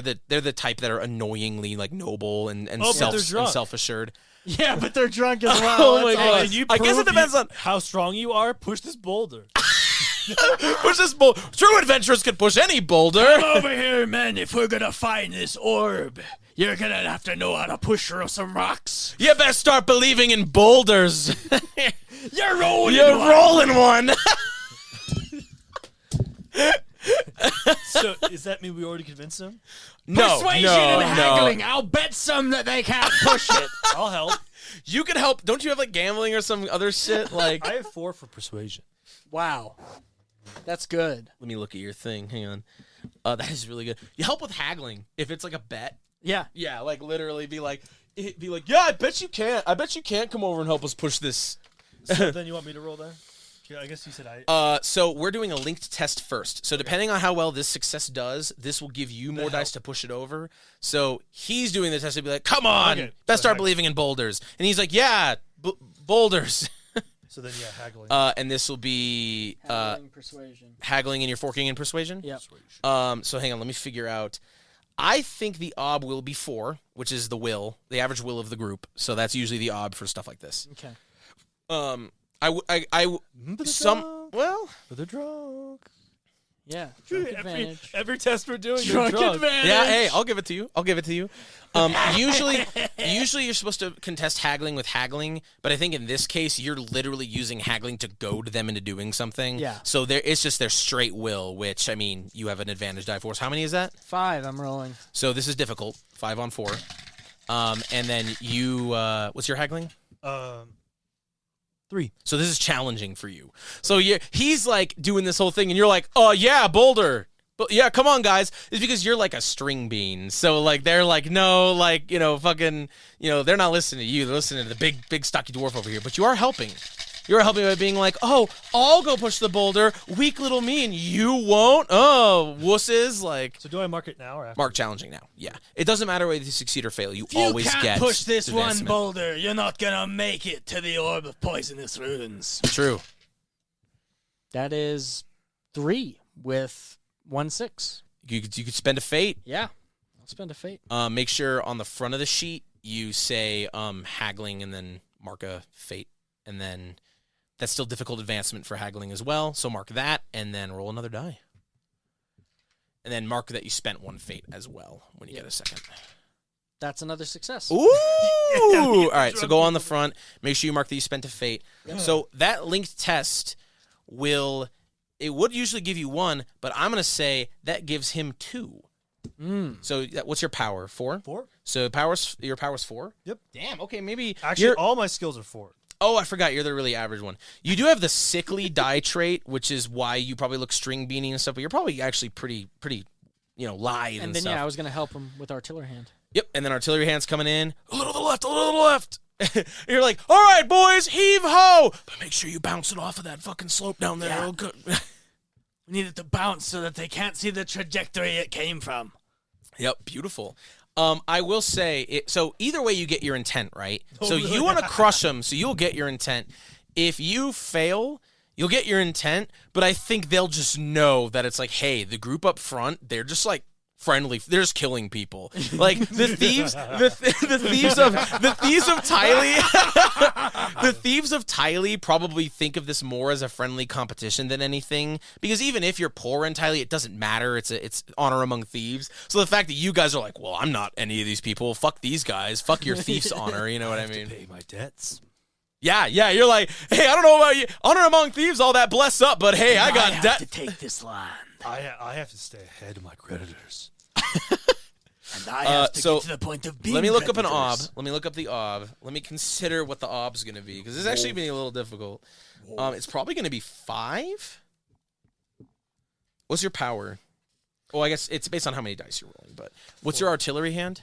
the type that are annoyingly noble and but they're drunk. self-assured. Yeah, but they're drunk as well. Oh my That's all God. I- Can you I guess prove it depends on- how strong you are. Push this boulder. Push this boulder. True adventurers can push any boulder. Over here, men, if we're gonna find this orb, you're gonna have to know how to push through some rocks. You best start believing in boulders. You're rolling. You're one. rolling one. So does that mean we already convinced them? No, Persuasion no, and no. haggling. I'll bet some that they can't push it. I'll help. You can help. Don't you have gambling or some other shit? I have 4 for persuasion. Wow, that's good. Let me look at your thing. Hang on. That is really good. You help with haggling if it's a bet. Yeah. Yeah, literally be like, yeah, I bet you can't. I bet you can't come over and help us push this. So then you want me to roll that? Yeah, I guess you said I. So we're doing a linked test first. So depending on how well this success does, this will give you more dice to push it over. So he's doing the test to be like, come on, Okay, best so start believing in boulders. And he's like, yeah, boulders. So then, yeah, haggling. And this will be Persuasion. haggling and you're forking in persuasion. Yep. So hang on, let me figure out. I think the ob will be 4, which is the average will of the group. So that's usually the ob for stuff like this. Okay. Well, But they're drunk. Yeah, drunk advantage. Every test we're doing, Drunk they're drunk. advantage. Yeah, hey, I'll give it to you. Usually you're supposed to contest haggling with haggling, but I think in this case you're literally using haggling to goad them into doing something. Yeah. So it's just their straight will, which I mean, you have an advantage die force. How many is that? 5, I'm rolling. So this is difficult. 5 on 4. And then you, what's your haggling? 3. So this is challenging for you. So he's like doing this whole thing, and you're like, oh yeah, boulder. But yeah, come on, guys. It's because you're like a string bean. So like they're like, no, like, fucking, they're not listening to you. They're listening to the big stocky dwarf over here. But you are helping. You're helping by being like, oh, I'll go push the boulder. Weak little me, and you won't. Oh, wusses. Like, So do I mark it now or after? mark challenging now. Yeah. It doesn't matter whether you succeed or fail. You You always can't get push this one advancement. boulder. You're not gonna make it to the orb of poisonous runes. True. That is 3 with 1 6. You could spend a fate. Yeah, I'll spend a fate. Make sure on the front of the sheet you say haggling and then mark a fate. And then that's still difficult advancement for haggling as well. So mark that and then roll another die. And then mark that you spent 1 fate as well when you get a second. That's another success. Ooh! All right, so go on the front. Make sure you mark that you spent a fate. So that linked test would usually give you 1, but I'm going to say that gives him 2. So what's your power? 4? 4? So your power's 4? Yep. Damn, okay, maybe Actually, all my skills are 4. Oh, I forgot. You're the really average one. You do have the sickly die trait, which is why you probably look string beanie and stuff, but you're probably actually pretty lithe And then, stuff. I was going to help him with artillery hand. Yep, and then artillery hand's coming in. A little to the left, a little to the left. You're like, all right, boys, heave ho! But make sure you bounce it off of that fucking slope down there. Yeah. real good. We need it to bounce so that they can't see the trajectory it came from. Yep, beautiful. I will say, so either way you get your intent, right? So you want to crush them, so you'll get your intent. If you fail, you'll get your intent, but I think they'll just know that it's like, hey, the group up front, they're just like friendly. They're just killing people. Like the thieves, the thieves of Tylee, the thieves of Tylee probably think of this more as a friendly competition than anything. Because even if you're poor in Tylee, it doesn't matter. It's honor among thieves. So the fact that you guys are like, well, I'm not any of these people. Fuck these guys. Fuck your thief's honor. You know what I mean? Pay my debts. Yeah. You're like, hey, I don't know about you. Honor among thieves, all that bless up, but hey, I got have debt. to take this land. I have to stay ahead of my creditors. And I have to so get to the point of being Let me look up an ob. creditors. Let me look up the ob. Let me consider what the ob's going to be, because this is actually being a little difficult. It's probably going to be 5. What's your power? Well, I guess it's based on how many dice you're rolling, but what's your artillery hand?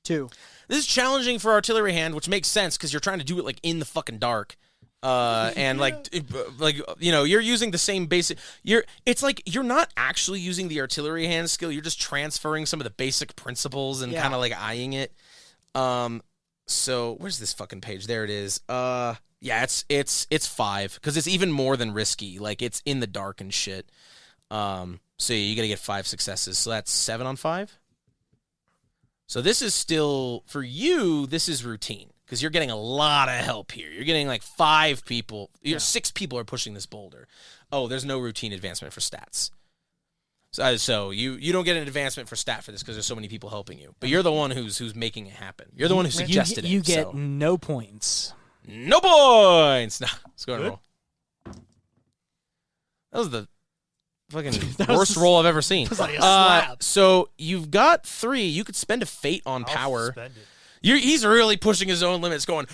2. This is challenging for artillery hand, which makes sense because you're trying to do it like in the fucking dark. And you're using the same basic. It's like you're not actually using the artillery hand skill. You're just transferring some of the basic principles and kind of like eyeing it. So where's this fucking page? There it is. Yeah, it's 5 because it's even more than risky. Like it's in the dark and shit. So you gotta get 5 successes. So that's 7 on 5. So this is still for you. This is routine. Because you're getting a lot of help here. You're getting like 5 people. 6 people are pushing this boulder. Oh, there's no routine advancement for stats. So you don't get an advancement for stat for this because there's so many people helping you. But you're the one who's making it happen. You're the one who suggested it. You get so. no points. No points. No, let's go ahead and roll. That was the fucking worst roll I've ever seen. like a slap. So you've got 3. You could spend a fate on power. I'll spend it. He's really pushing his own limits, going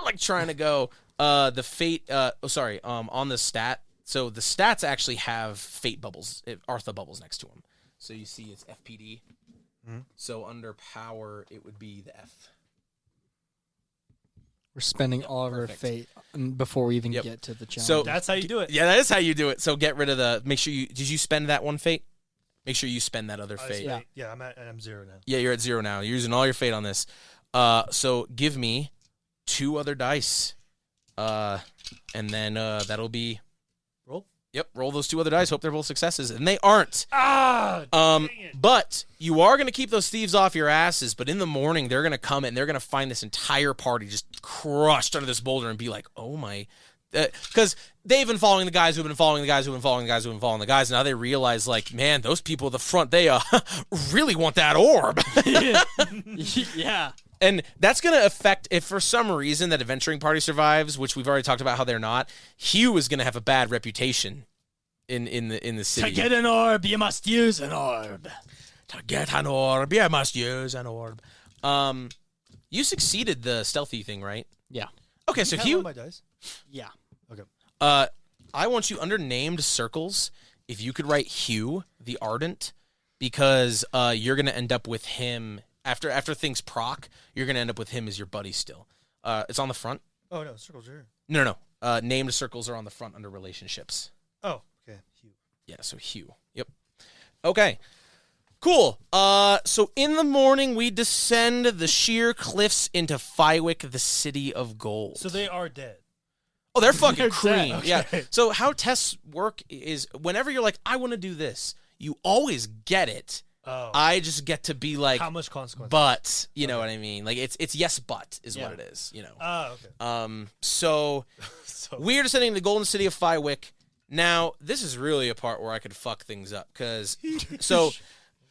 like trying to go. The fate. On the stat. So the stats actually have fate bubbles, Artha bubbles next to them. So you see it's FPD. Mm-hmm. So under power, it would be the F. We're spending all of our perfect. fate before we even Yep. get to the challenge. So That's how you do it. Yeah, that is how you do it. So get rid of the. Make sure you. Did you spend that one fate? Make sure you spend that other fate. Yeah. I'm 0 now. Yeah, you're at 0 now. You're using all your fate on this. So give me 2 other dice. And then that'll be Roll. Yep, roll those 2 other dice. Hope they're both successes, and they aren't. Ah, dang it. But you are going to keep those thieves off your asses. But in the morning, they're going to come and they're going to find this entire party just crushed under this boulder and be like, "Oh my, because they've been following the guys who've been following the guys who've been following the guys who've been following the guys. Now they realize, like, man, those people at the front, they really want that orb. Yeah. And that's going to affect, if for some reason that adventuring party survives, which we've already talked about how they're not, Hugh is going to have a bad reputation in the city. To get an orb, you must use an orb. To get an orb, you must use an orb. You succeeded the stealthy thing, right? Yeah. Okay, so Can I Hugh, roll my dice? Yeah. Okay. I want you under named circles, if you could write Hugh the Ardent, because you're going to end up with him, after things proc, you're going to end up with him as your buddy still. It's on the front. Oh no, circles are here. No. Named circles are on the front under relationships. Oh, okay. Hugh. Yeah, so Hugh. Yep. Okay. Cool. So in the morning, we descend the sheer cliffs into Fywick, the city of gold. So they are dead. Oh, they're fucking They're cream. dead. Yeah. Okay. So how tests work is whenever you're like, I want to do this, you always get it. Oh. I just get to be like, How much consequence? but, you know what I mean? Like it's yes, but is Yeah. what it is, you know. Okay. So So we're descending the golden city of Fywick. Now, this is really a part where I could fuck things up because so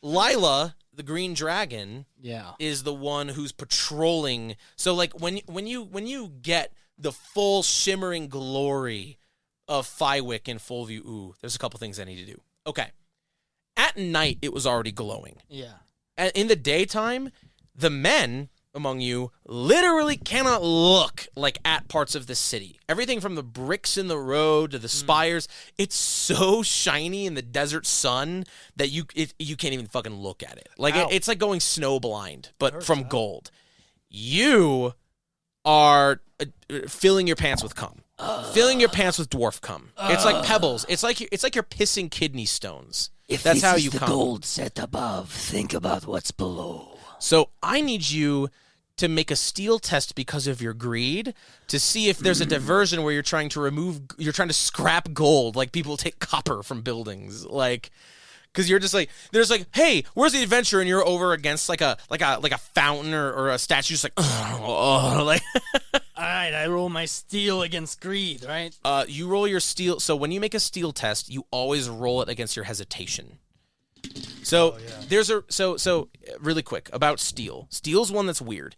Lila, the green dragon, Yeah. is the one who's patrolling. So like when you get the full shimmering glory of Fywick in full view, ooh, there's a couple things I need to do. Okay. At night it was already glowing. Yeah. And in the daytime, the men among you literally cannot look like at parts of the city. Everything from the bricks in the road to the spires, it's so shiny in the desert sun that you can't even fucking look at it. Like Ow. it's like going snowblind, but hurts, from ow. gold. You are filling your pants with cum. Filling your pants with dwarf cum. It's like pebbles. It's like you're pissing kidney stones. That's how you come. gold set above, think about what's below. So I need you to make a steel test because of your greed to see if there's a diversion where you're trying to scrap gold, like people take copper from buildings, like, because you're just like, there's like, hey, where's the adventure? And you're over against like a fountain or a statue, just like, like. All right, I roll my steel against greed, right? You roll your steel. So when you make a steel test, you always roll it against your hesitation. So there's so really quick about steel. Steel's one that's weird.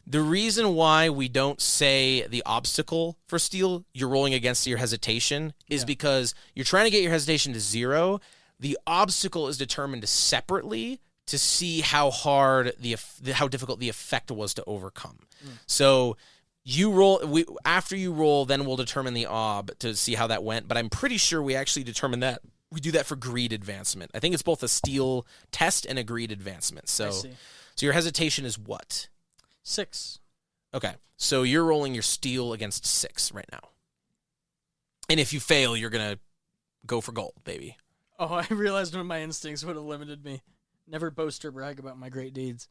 The reason why we don't say the obstacle for steel, you're rolling against your hesitation, is because you're trying to get your hesitation to 0. The obstacle is determined separately to see how hard how difficult the effect was to overcome. So you roll. After you roll, then we'll determine the ob to see how that went. But I'm pretty sure we actually determine that. We do that for greed advancement. I think it's both a steel test and a greed advancement. So, see. so your hesitation is what? 6. Okay, so you're rolling your steel against 6 right now. And if you fail, you're gonna go for gold, baby. Oh, I realized when my instincts would have limited me. Never boast or brag about my great deeds.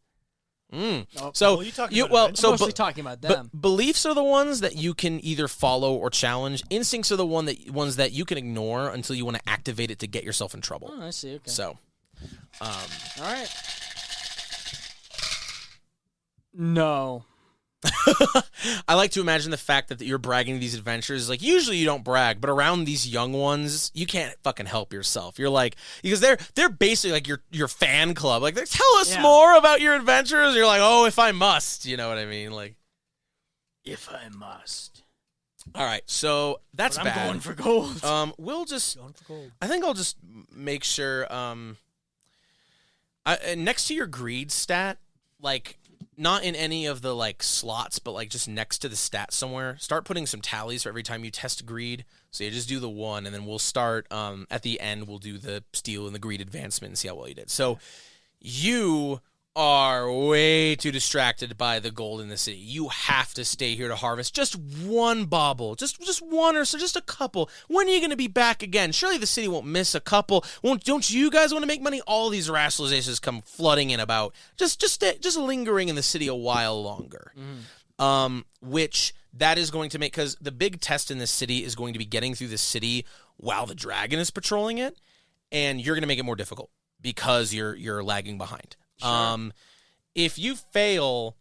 Mm. Oh, So Well, you talking you about well, adventure? so mostly but, talking about them. but beliefs are the ones that you can either follow or challenge. Instincts are the ones that you can ignore until you want to activate it to get yourself in trouble. Oh, I see. Okay. So, All right. No. I like to imagine the fact that you're bragging these adventures. Like, usually you don't brag, but around these young ones, you can't fucking help yourself. You're like, because they're basically like your fan club. Like, tell us Yeah. more about your adventures. You're like, oh, if I must, you know what I mean? Like, If I must. all right, so that's But I'm bad. going for gold. We'll just. Going for gold. I think I'll just make sure. Next to your greed stat, like, not in any of the like slots, but like just next to the stat somewhere, start putting some tallies for every time you test greed. So you just do the 1, and then we'll start at the end. We'll do the steel and the greed advancement and see how well you did. So you are way too distracted by the gold in the city. You have to stay here to harvest just one bauble, just one or so, just a couple. When are you going to be back again? Surely the city won't miss a couple. Don't you guys want to make money? All these rationalizations come flooding in about just lingering in the city a while longer. Which that is going to make, because the big test in this city is going to be getting through the city while the dragon is patrolling it, and you're going to make it more difficult because you're lagging behind. Sure. If you fail,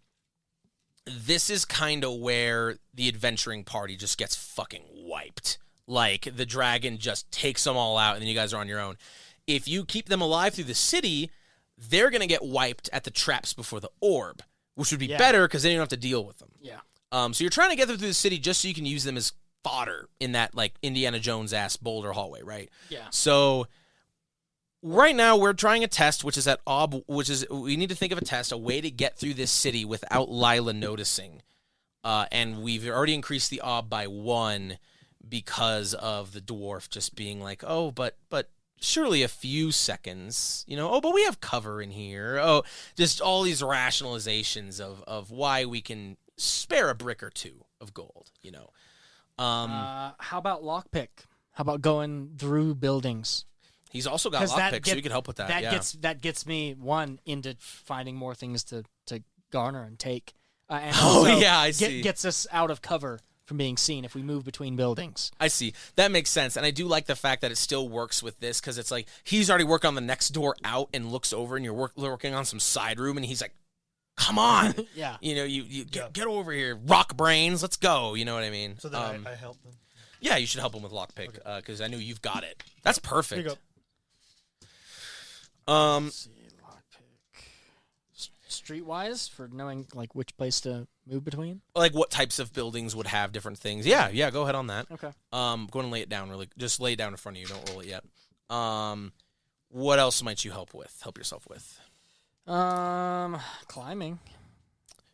this is kind of where the adventuring party just gets fucking wiped. Like, the dragon just takes them all out, and then you guys are on your own. If you keep them alive through the city, they're going to get wiped at the traps before the orb, which would be better because then you don't have to deal with them. Yeah. So you're trying to get them through the city just so you can use them as fodder in that, like, Indiana Jones-ass boulder hallway, right? Yeah. So right now we're trying a test, which is we need to think of a test, a way to get through this city without Lila noticing. And we've already increased the ob by 1 because of the dwarf just being like, oh, but surely a few seconds, but we have cover in here. Oh, just all these rationalizations of why we can spare a brick or two of gold, How about lockpick? How about going through buildings? He's also got lockpick, so you can help with that. That gets me into finding more things to garner and take. And I see. Gets us out of cover from being seen if we move between buildings. I see. That makes sense. And I do like the fact that it still works with this because it's like he's already worked on the next door out and looks over and you're working on some side room and he's like, come on. Yeah. You get over here. Rock brains. Let's go. You know what I mean? So then I help them. Yeah, you should help him with lockpick because I know you've got it. That's perfect. Here you go. Let's see, lockpick. Streetwise for knowing like which place to move between. Like what types of buildings would have different things. Yeah, go ahead on that. Okay. Go ahead and lay it down just lay it down in front of you. Don't roll it yet. What else might you help yourself with? Climbing.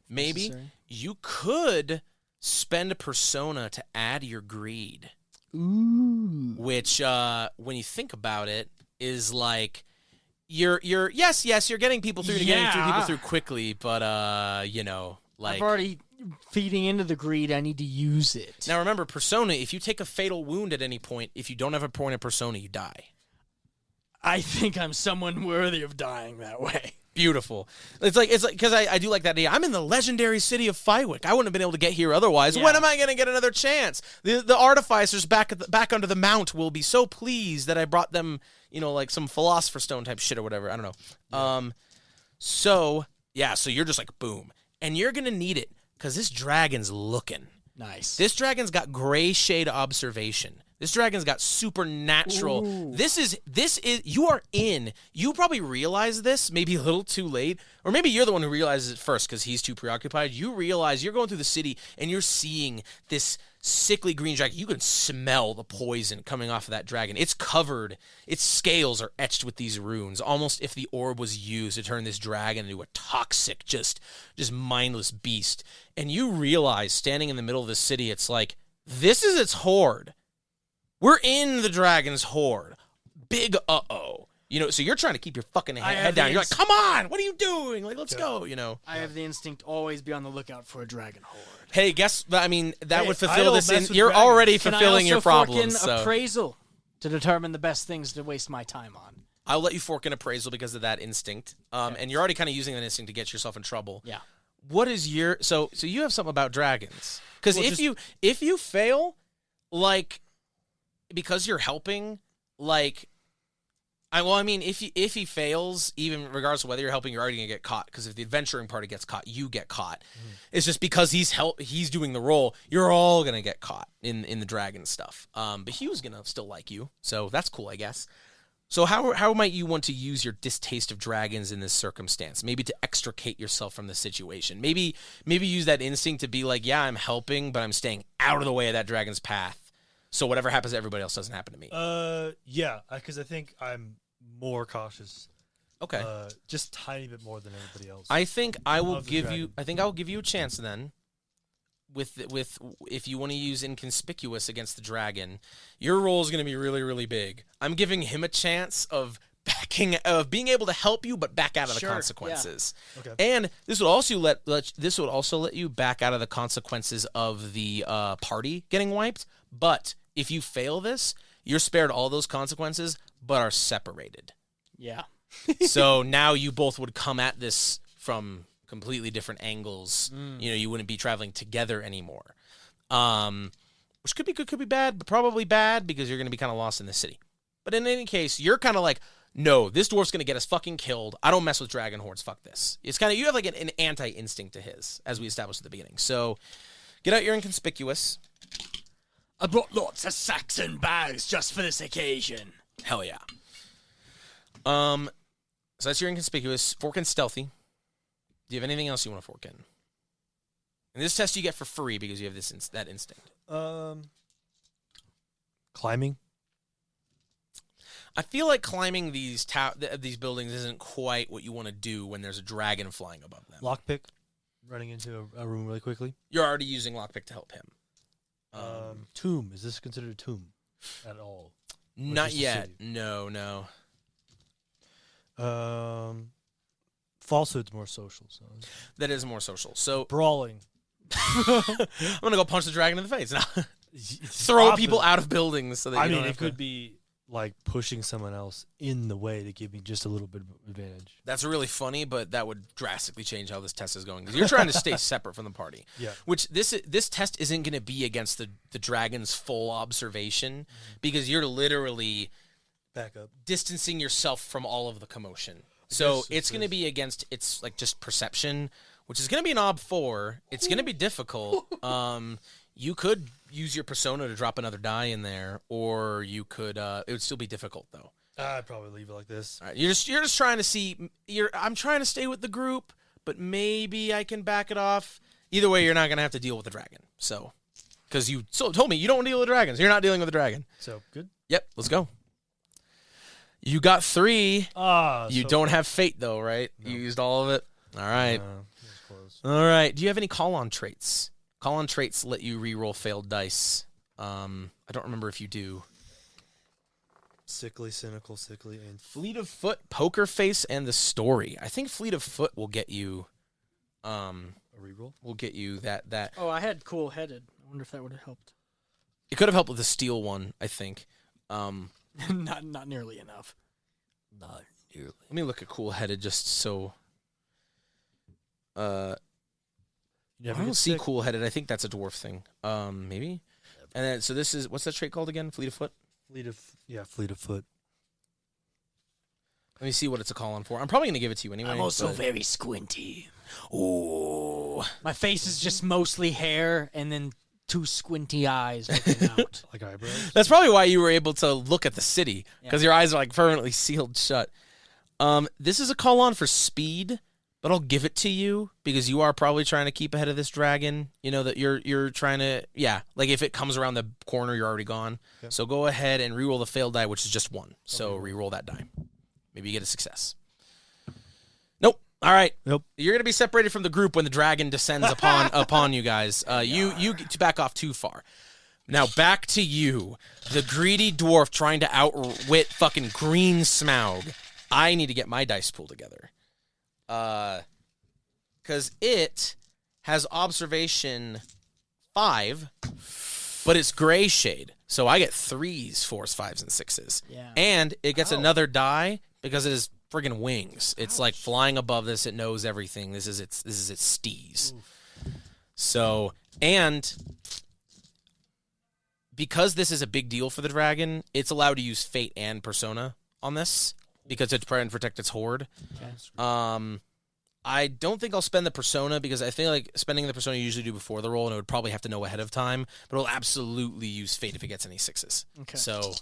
Maybe necessary. You could spend a persona to add your greed. Ooh. Which, when you think about it, is like you're yes, you're getting people through, getting people through quickly, but like I've already feeding into the greed. I need to use it. Now remember, persona. If you take a fatal wound at any point, if you don't have a point of persona, you die. I think I'm someone worthy of dying that way. Beautiful. It's like because I do like that idea. I'm in the legendary city of Fywick. I wouldn't have been able to get here otherwise. Yeah. When am I going to get another chance? The artificers back under the mount will be so pleased that I brought them, like some philosopher's stone type shit or whatever. I don't know. Yeah. So you're just like boom, and you're gonna need it because this dragon's looking. Nice. This dragon's got gray shade observation. This dragon's got supernatural. Ooh. This is you are in. You probably realize this maybe a little too late, or maybe you're the one who realizes it first because he's too preoccupied. You realize you're going through the city and you're seeing this sickly green dragon. You can smell the poison coming off of that dragon. It's covered. Its scales are etched with these runes, almost if the orb was used to turn this dragon into a toxic, just mindless beast. And you realize, standing in the middle of the city, it's like, this is its horde. We're in the dragon's horde. Big uh-oh. So you're trying to keep your fucking head down. You're like, come on, what are you doing? Like, let's go, I have the instinct to always be on the lookout for a dragon horde. Hey, that would fulfill don't this. mess with You're dragons. already Can fulfilling I your also fork problems. in So appraisal to determine the best things to waste my time on? I'll let you fork in appraisal because of that instinct. And you're already kind of using that instinct to get yourself in trouble. Yeah. What is your so you have something about dragons? Because Well, if you fail, like, because you're helping, like, if he fails, even regardless of whether you're helping, you're already gonna get caught. Because if the adventuring party gets caught, you get caught. It's just because he's doing the role. You're all gonna get caught in the dragon stuff. But Hugh's gonna still like you, so that's cool, I guess. So how might you want to use your distaste of dragons in this circumstance? Maybe to extricate yourself from the situation. Maybe use that instinct to be like, yeah, I'm helping, but I'm staying out of the way of that dragon's path. So whatever happens to everybody else doesn't happen to me. Yeah, because I think I'm more cautious. Okay. Just tiny bit more than everybody else. I think I will Of the give dragon. you. I think I will give you a chance then. With if you want to use inconspicuous against the dragon, your role is going to be really, really big. I'm giving him a chance of being able to help you, but back out of the Sure, consequences. Okay. And this would also let you back out of the consequences of the party getting wiped. But if you fail this, you're spared all those consequences, but are separated. Yeah. So now you both would come at this from completely different angles. You wouldn't be traveling together anymore. Which could be good, could be bad, but probably bad because you're going to be kind of lost in the city. But in any case, you're kind of like, no, this dwarf's going to get us fucking killed. I don't mess with dragon hordes. Fuck this. It's kind of, you have like an anti-instinct to his, as we established at the beginning. So get out your inconspicuous. I brought lots of sacks and bags just for this occasion. Hell yeah. So that's your inconspicuous. Fork and stealthy. Do you have anything else you want to fork in? And this test you get for free because you have that instinct. Climbing. I feel like climbing these buildings isn't quite what you want to do when there's a dragon flying above them. Lockpick. Running into a room really quickly. You're already using lockpick to help him. Tomb. Is this considered a tomb at all? Not just a yet. city? No. Falsehood's more social. So That is more social. So brawling. I'm gonna go punch the dragon in the face now. Throw people out of buildings so that I you mean, don't it have could to. be like pushing someone else in the way to give me just a little bit of advantage. That's really funny, but that would drastically change how this test is going because you're trying to stay separate from the party. Yeah. Which this test isn't going to be against the dragon's full observation because you're literally Back up. distancing yourself from all of the commotion. So guess it's going to be against its like just perception, which is going to be an ob 4. It's going to be difficult. You could use your persona to drop another die in there, or you could. It would still be difficult though. I'd probably leave it like this. All right, you're just trying to see. I'm trying to stay with the group, but maybe I can back it off. Either way, you're not going to have to deal with the dragon. So, because you told me you don't deal with dragons, you're not dealing with the dragon. So good. Yep, let's go. You got 3. You so don't have fate though, right? No. You used all of it. All right. That was close. All right. Do you have any call-on traits? Call-on traits let you re-roll failed dice. I don't remember if you do. Sickly, cynical, sickly, and Fleet of Foot, Poker Face, and the Story. I think Fleet of Foot will get you. a reroll. Will get you that. Oh, I had cool-headed. I wonder if that would have helped. It could have helped with the steel one, I think. Not nearly enough. Not nearly. Let me look at cool-headed just so. You I never don't get see sick. cool-headed. I think that's a dwarf thing. Maybe. And then so this is what's that trait called again? Fleet of Foot. Fleet of foot. Let me see what it's a call-on for. I'm probably gonna give it to you anyway. I'm also but- very squinty. Ooh. My face is just mostly hair and then 2 squinty eyes looking out. Like eyebrows. That's probably why you were able to look at the city because your eyes are like permanently sealed shut. This is a call on for speed, but I'll give it to you because you are probably trying to keep ahead of this dragon. You know that you're trying to like if it comes around the corner, you're already gone. Okay. So go ahead and reroll the failed die, which is just 1. So reroll that die. Maybe you get a success. Nope. All right. Nope. You're gonna be separated from the group when the dragon descends upon you guys. You get to back off too far. Now back to you, the greedy dwarf trying to outwit fucking Green Smaug. I need to get my dice pool together, because it has observation 5, but it's gray shade, so I get 3s, 4s, 5s, and 6s. Yeah. And it gets another die because it is friggin' wings. It's like flying above this. It knows everything. This is its steez. So, and because this is a big deal for the dragon, it's allowed to use fate and persona on this because it's trying to protect its horde. Okay. I don't think I'll spend the persona because I feel like spending the persona you usually do before the roll, and it would probably have to know ahead of time. But it'll absolutely use fate if it gets any 6s. Okay. So.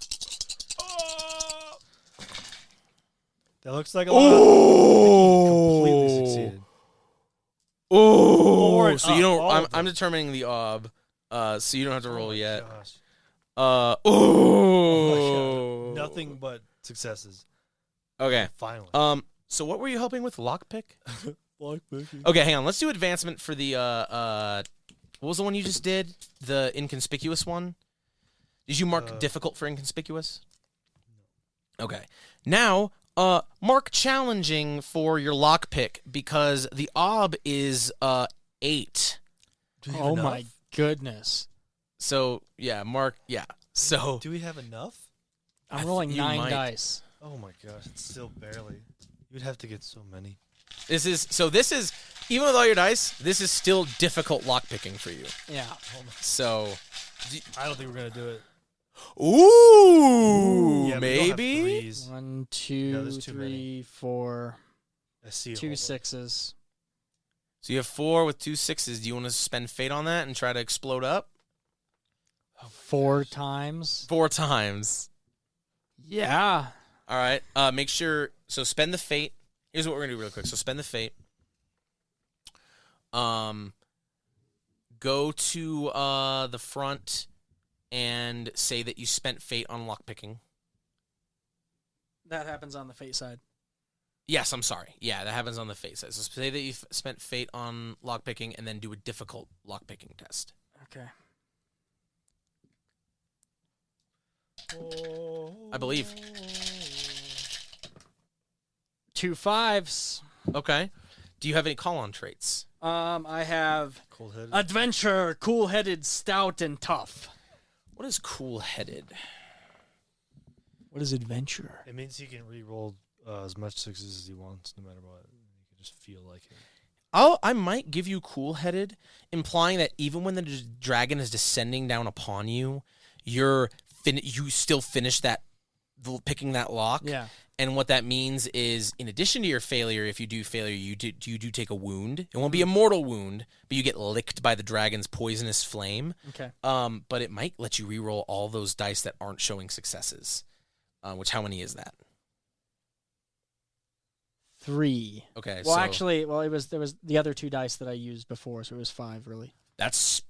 That looks like a lot. Completely Oh. succeeded. Oh, Or so you don't. all of I'm them. determining the ob. So you don't have to roll Oh my yet. gosh. Oh. Oh my God. Nothing but successes. Okay. Finally. So what were you helping with? Lockpick? Lockpicking. Okay, hang on. Let's do advancement for the what was the one you just did? The inconspicuous one? Did you mark difficult for inconspicuous? No. Okay. Now, mark challenging for your lockpick because the ob is 8. Do we have Oh enough? my goodness. So, yeah, mark So, Do we have enough? I'm rolling you 9 might. dice. Oh my gosh, it's still barely. You'd have to get so many. this is even with all your dice, this is still difficult lockpicking for you. Yeah. So, I don't think we're gonna do it. ooh, Yeah, but we don't have maybe. threes. 1, No, 2, there's too 3, 4, I see. 2 6s. So you have 4 with 2 6s. Do you want to spend fate on that and try to explode up? Oh 4 times. 4 times. Yeah. All right. Make sure. So spend the fate. Here's what we're gonna do real quick. So spend the fate. Go to the front and say that you spent fate on lockpicking. That happens on the fate side. Yes, I'm sorry. Yeah, that happens on the fate side. So say that you spent fate on lockpicking and then do a difficult lockpicking test. Okay. I believe. 2 5s. Okay. Do you have any call-on traits? I have Cold-headed. adventure, cool-headed, stout, and tough. What is cool-headed? What is adventure? It means he can re-roll as much sixes as he wants, no matter what. He can just feel like it. I might give you cool-headed, implying that even when the dragon is descending down upon you, you still finish picking that lock. Yeah. And what that means is, in addition to your failure, if you do failure, you do take a wound. It won't be a mortal wound, but you get licked by the dragon's poisonous flame. Okay. But it might let you reroll all those dice that aren't showing successes. Which, how many is that? 3. Okay. Well, so actually, there was the other 2 dice that I used before, so it was 5 really. that's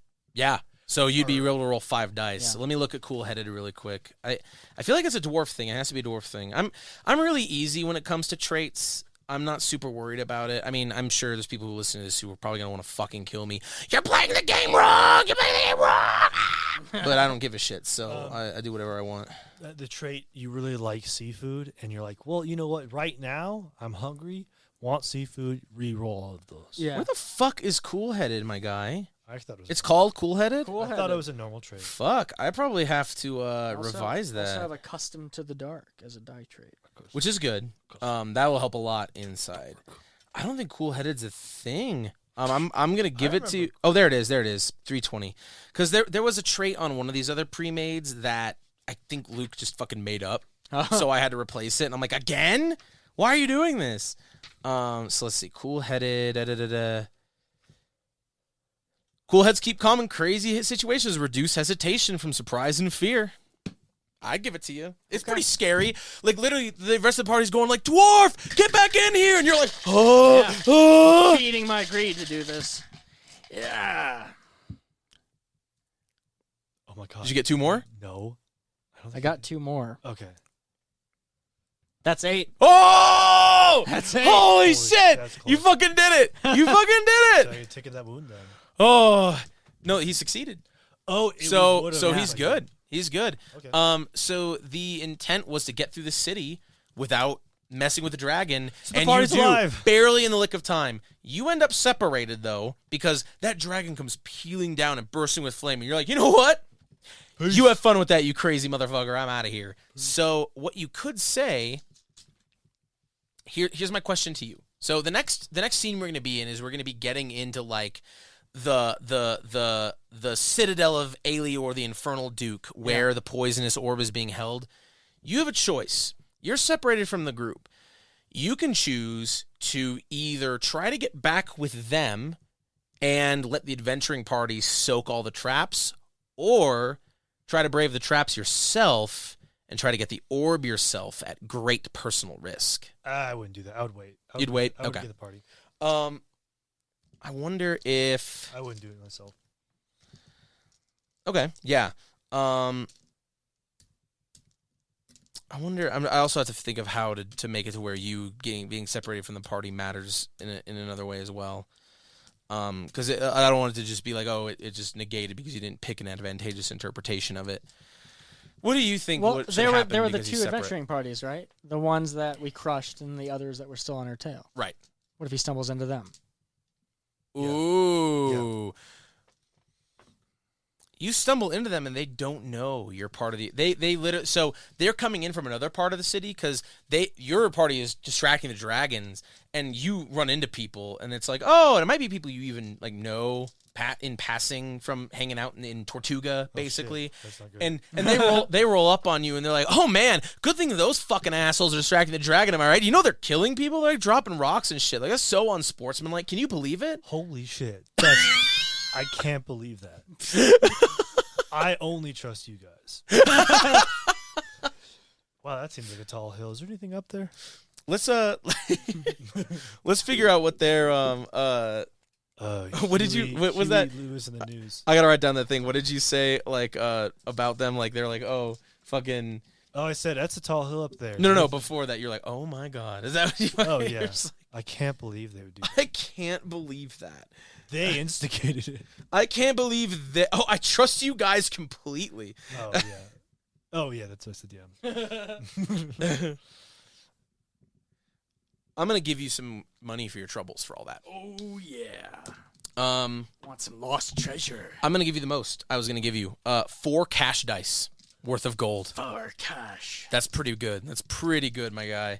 So you'd be able to roll 5 dice. Yeah. So let me look at cool-headed really quick. I feel like it's a dwarf thing. It has to be a dwarf thing. I'm really easy when it comes to traits. I'm not super worried about it. I mean, I'm sure there's people who listen to this who are probably going to want to fucking kill me. You're playing the game wrong! You're playing the game wrong! But I don't give a shit, so I do whatever I want. The trait, you really like seafood, and you're like, well, you know what? Right now, I'm hungry, want seafood, re-roll all of those. Yeah. Where the fuck is cool-headed, my guy? I thought it was. It's called cool-headed? I thought it was a normal trait. Fuck, I probably have to revise I also that. have accustomed to the dark as a die trait. Which is good. That will help a lot inside. I don't think cool-headed's a thing. I'm gonna give it to you. Oh, there it is. 320. Because there was a trait on one of these other pre-mades that I think Luke just fucking made up. So I had to replace it, and I'm like, again? Why are you doing this? So let's see. Cool-headed. Cool heads keep calm in crazy situations. Reduce hesitation from surprise and fear. I'd give it to you. It's pretty scary. Like, literally, the rest of the party's going like, Dwarf, get back in here! And you're like, oh. Feeding my greed to do this. Yeah. Oh my god. Did you get 2 more? No. I got 2 more. Okay. That's 8. Oh! That's 8. Holy shit! that's close. You fucking did it! You fucking did So it! you're taking that wound then. Oh. No, he succeeded. Oh, So he's good. He's good. Okay. So the intent was to get through the city without messing with the dragon, the and party's you do alive. barely in the lick of time. You end up separated though, because that dragon comes peeling down and bursting with flame, and you're like, you know what? You have fun with that, you crazy motherfucker. I'm out of here. So what you could say here's my question to you. So the next scene we're going to be in is we're going to be getting into like the citadel of Aelior, the Infernal Duke, where the poisonous orb is being held. You have a choice. You're separated from the group. You can choose to either try to get back with them and let the adventuring party soak all the traps, or try to brave the traps yourself and try to get the orb yourself at great personal risk. I wouldn't do that. I would wait. You'd wait? I would Okay. get the party. I wonder if... I wouldn't do it myself. Okay, yeah. I wonder... I also have to think of how to make it to where you being separated from the party matters in another way as well. Because I don't want it to just be like, oh, it just negated because you didn't pick an advantageous interpretation of it. What do you think? Well, what should there were happen the because he's 2 separate? adventuring parties, right? The ones that we crushed and the others that were still on our tail. Right. What if he stumbles into them? Ooh. You stumble into them and they don't know you're part of the... They literally... So they're coming in from another part of the city because your party is distracting the dragons, and you run into people, and it's like, oh, and it might be people you even like know in passing from hanging out in Tortuga, basically. That's not good. And they roll up on you, and they're like, oh man, good thing those fucking assholes are distracting the dragon, am I right? You know they're killing people? They're like dropping rocks and shit. Like, that's so unsportsmanlike. Can you believe it? Holy shit. I can't believe that. I only trust you guys. Wow, that seems like a tall hill. Is there anything up there? Let's let's figure out what their what did you? What was Huey that? Lewis in the news. I gotta write down that thing. What did you say? Like about them? Like they're like, oh, fucking. Oh, I said that's a tall hill up there. No. Before that, you're like, oh my god, is that what you? Oh you're yeah. just like, I can't believe they would do that. I can't believe that. They instigated it. I can't believe that. Oh, I trust you guys completely. Oh yeah. Oh yeah, that's what I said. Yeah. I'm gonna give you some money for your troubles for all that. Oh, yeah. Want some lost treasure? I'm gonna give you the most. I was gonna give you 4 cash dice worth of gold. For cash. That's pretty good. That's pretty good, my guy.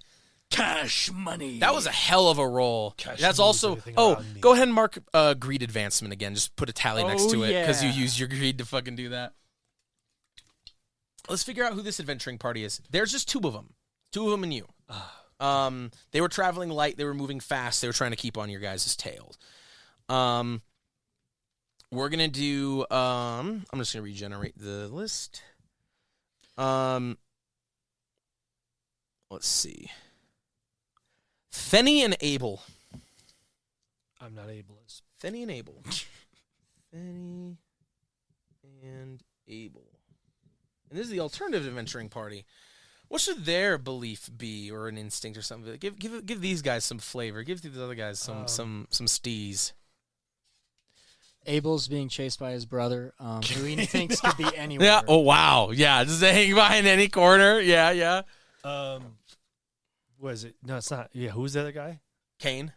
Cash money. That was a hell of a roll. Cash That's moves also. everything Oh, around me. go ahead and mark greed advancement again. Just put a tally next Oh, to it because you yeah. used your greed to fucking do that. Let's figure out who this adventuring party is. There's just 2 of them. 2 of them and you. They were traveling light. They were moving fast. They were trying to keep on your guys' tails. We're gonna do. I'm just gonna regenerate the list. Let's see. Fenny and Abel. I'm not able. Fenny and Abel. Fenny and Abel. And this is the alternative adventuring party. What should their belief be, or an instinct, or something? Give these guys some flavor. Give these other guys some stees. Abel's being chased by his brother, who he thinks could be anywhere. Yeah. Oh wow. Yeah. Just hang behind any corner. Yeah. What is it? No, it's not. Yeah, who's the other guy? Kane.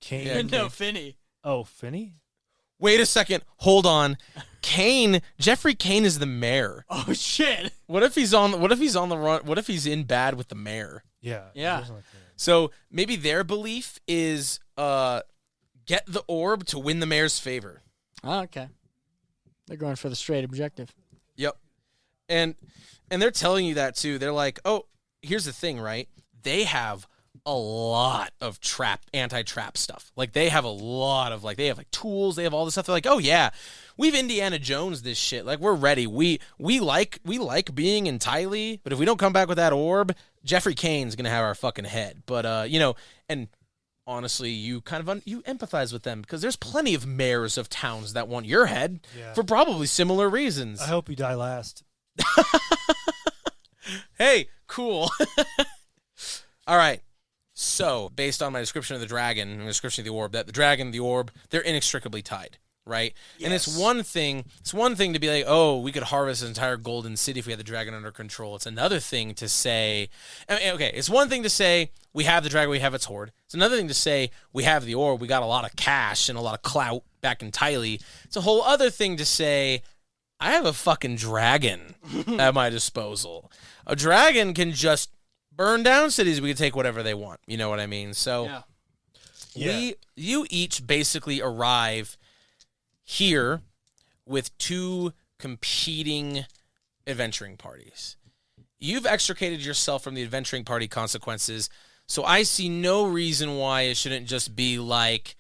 Kane. Yeah, No, Finney. Oh, Finney? Wait a second. Hold on. Kane. Jeffrey Kane is the mayor. Oh shit. What if he's on the run? What if he's in bad with the mayor? Yeah. Yeah. something like that. So maybe their belief is get the orb to win the mayor's favor. Oh, okay. They're going for the straight objective. Yep. And they're telling you that too. They're like, oh, here's the thing, right? They have a lot of anti-trap stuff. Like they have a lot of they have tools, they have all this stuff. They're like, oh yeah, we've Indiana Jones this shit. Like we're ready. We like being in Tylee, but if we don't come back with that orb, Jeffrey Kane's gonna have our fucking head. But and honestly, you kind of you empathize with them because there's plenty of mayors of towns that want your head Yeah. for probably similar reasons. I hope you die last. Hey, cool. All right. So, based on my description of the dragon and the description of the orb, that the dragon, the orb, they're inextricably tied, right? Yes. And it's one thing to be like, oh, we could harvest an entire golden city if we had the dragon under control. It's another thing to say, okay, it's one thing to say we have the dragon, we have its horde. It's another thing to say we have the orb, we got a lot of cash and a lot of clout back in Tylee. It's a whole other thing to say I have a fucking dragon at my disposal. A dragon can just burn down cities. We can take whatever they want. You know what I mean? So you each basically arrive here with 2 competing adventuring parties. You've extricated yourself from the adventuring party consequences, so I see no reason why it shouldn't just be like,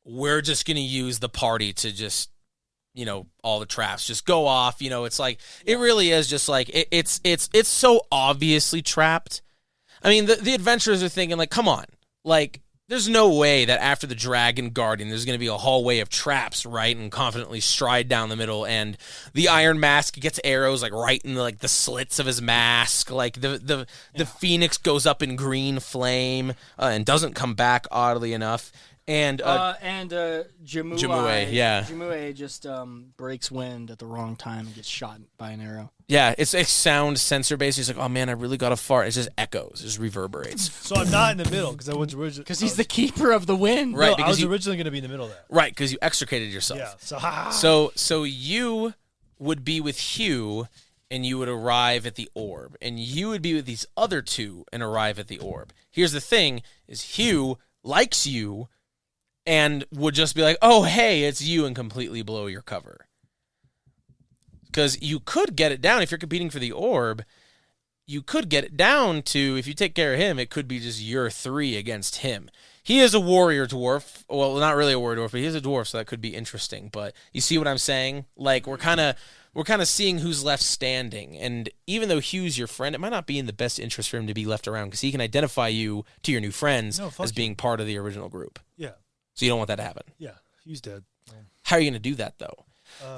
we're just going to use the party to just, all the traps just go off. It's like, it really is just like, it's so obviously trapped. I mean, the adventurers are thinking, like, come on. Like, there's no way that after the Dragon Guardian, there's going to be a hallway of traps, right? And confidently stride down the middle. And the Iron Mask gets arrows, like, right in, the slits of his mask. Like, the Phoenix goes up in green flame and doesn't come back, oddly enough. And Jamue, yeah. Jamue just breaks wind at the wrong time and gets shot by an arrow. yeah, it's a sound sensor based. He's like, oh, man, I really got to fart. It just echoes. It just reverberates. So I'm not in the middle because I was originally. Because he's the keeper of the wind. Right, No, I because was you- originally going to be in the middle of that. Right, because you extricated yourself. Yeah. So you would be with Hugh, and you would arrive at the orb, and you would be with these other 2 and arrive at the orb. Here's the thing: is Hugh likes you, and would just be like, "Oh, hey, it's you," and completely blow your cover. Because you could get it down if you're competing for the orb. You could get it down to, if you take care of him, it could be just your 3 against him. He is a warrior dwarf. Well, not really a warrior dwarf, but he is a dwarf, so that could be interesting. But you see what I'm saying? Like, we're kind of we're kind of seeing who's left standing. And even though Hugh's your friend, it might not be in the best interest for him to be left around because he can identify you to your new friends as being part of the original group. Yeah. So you don't want that to happen. Yeah. Hugh's dead. How are you going to do that, though?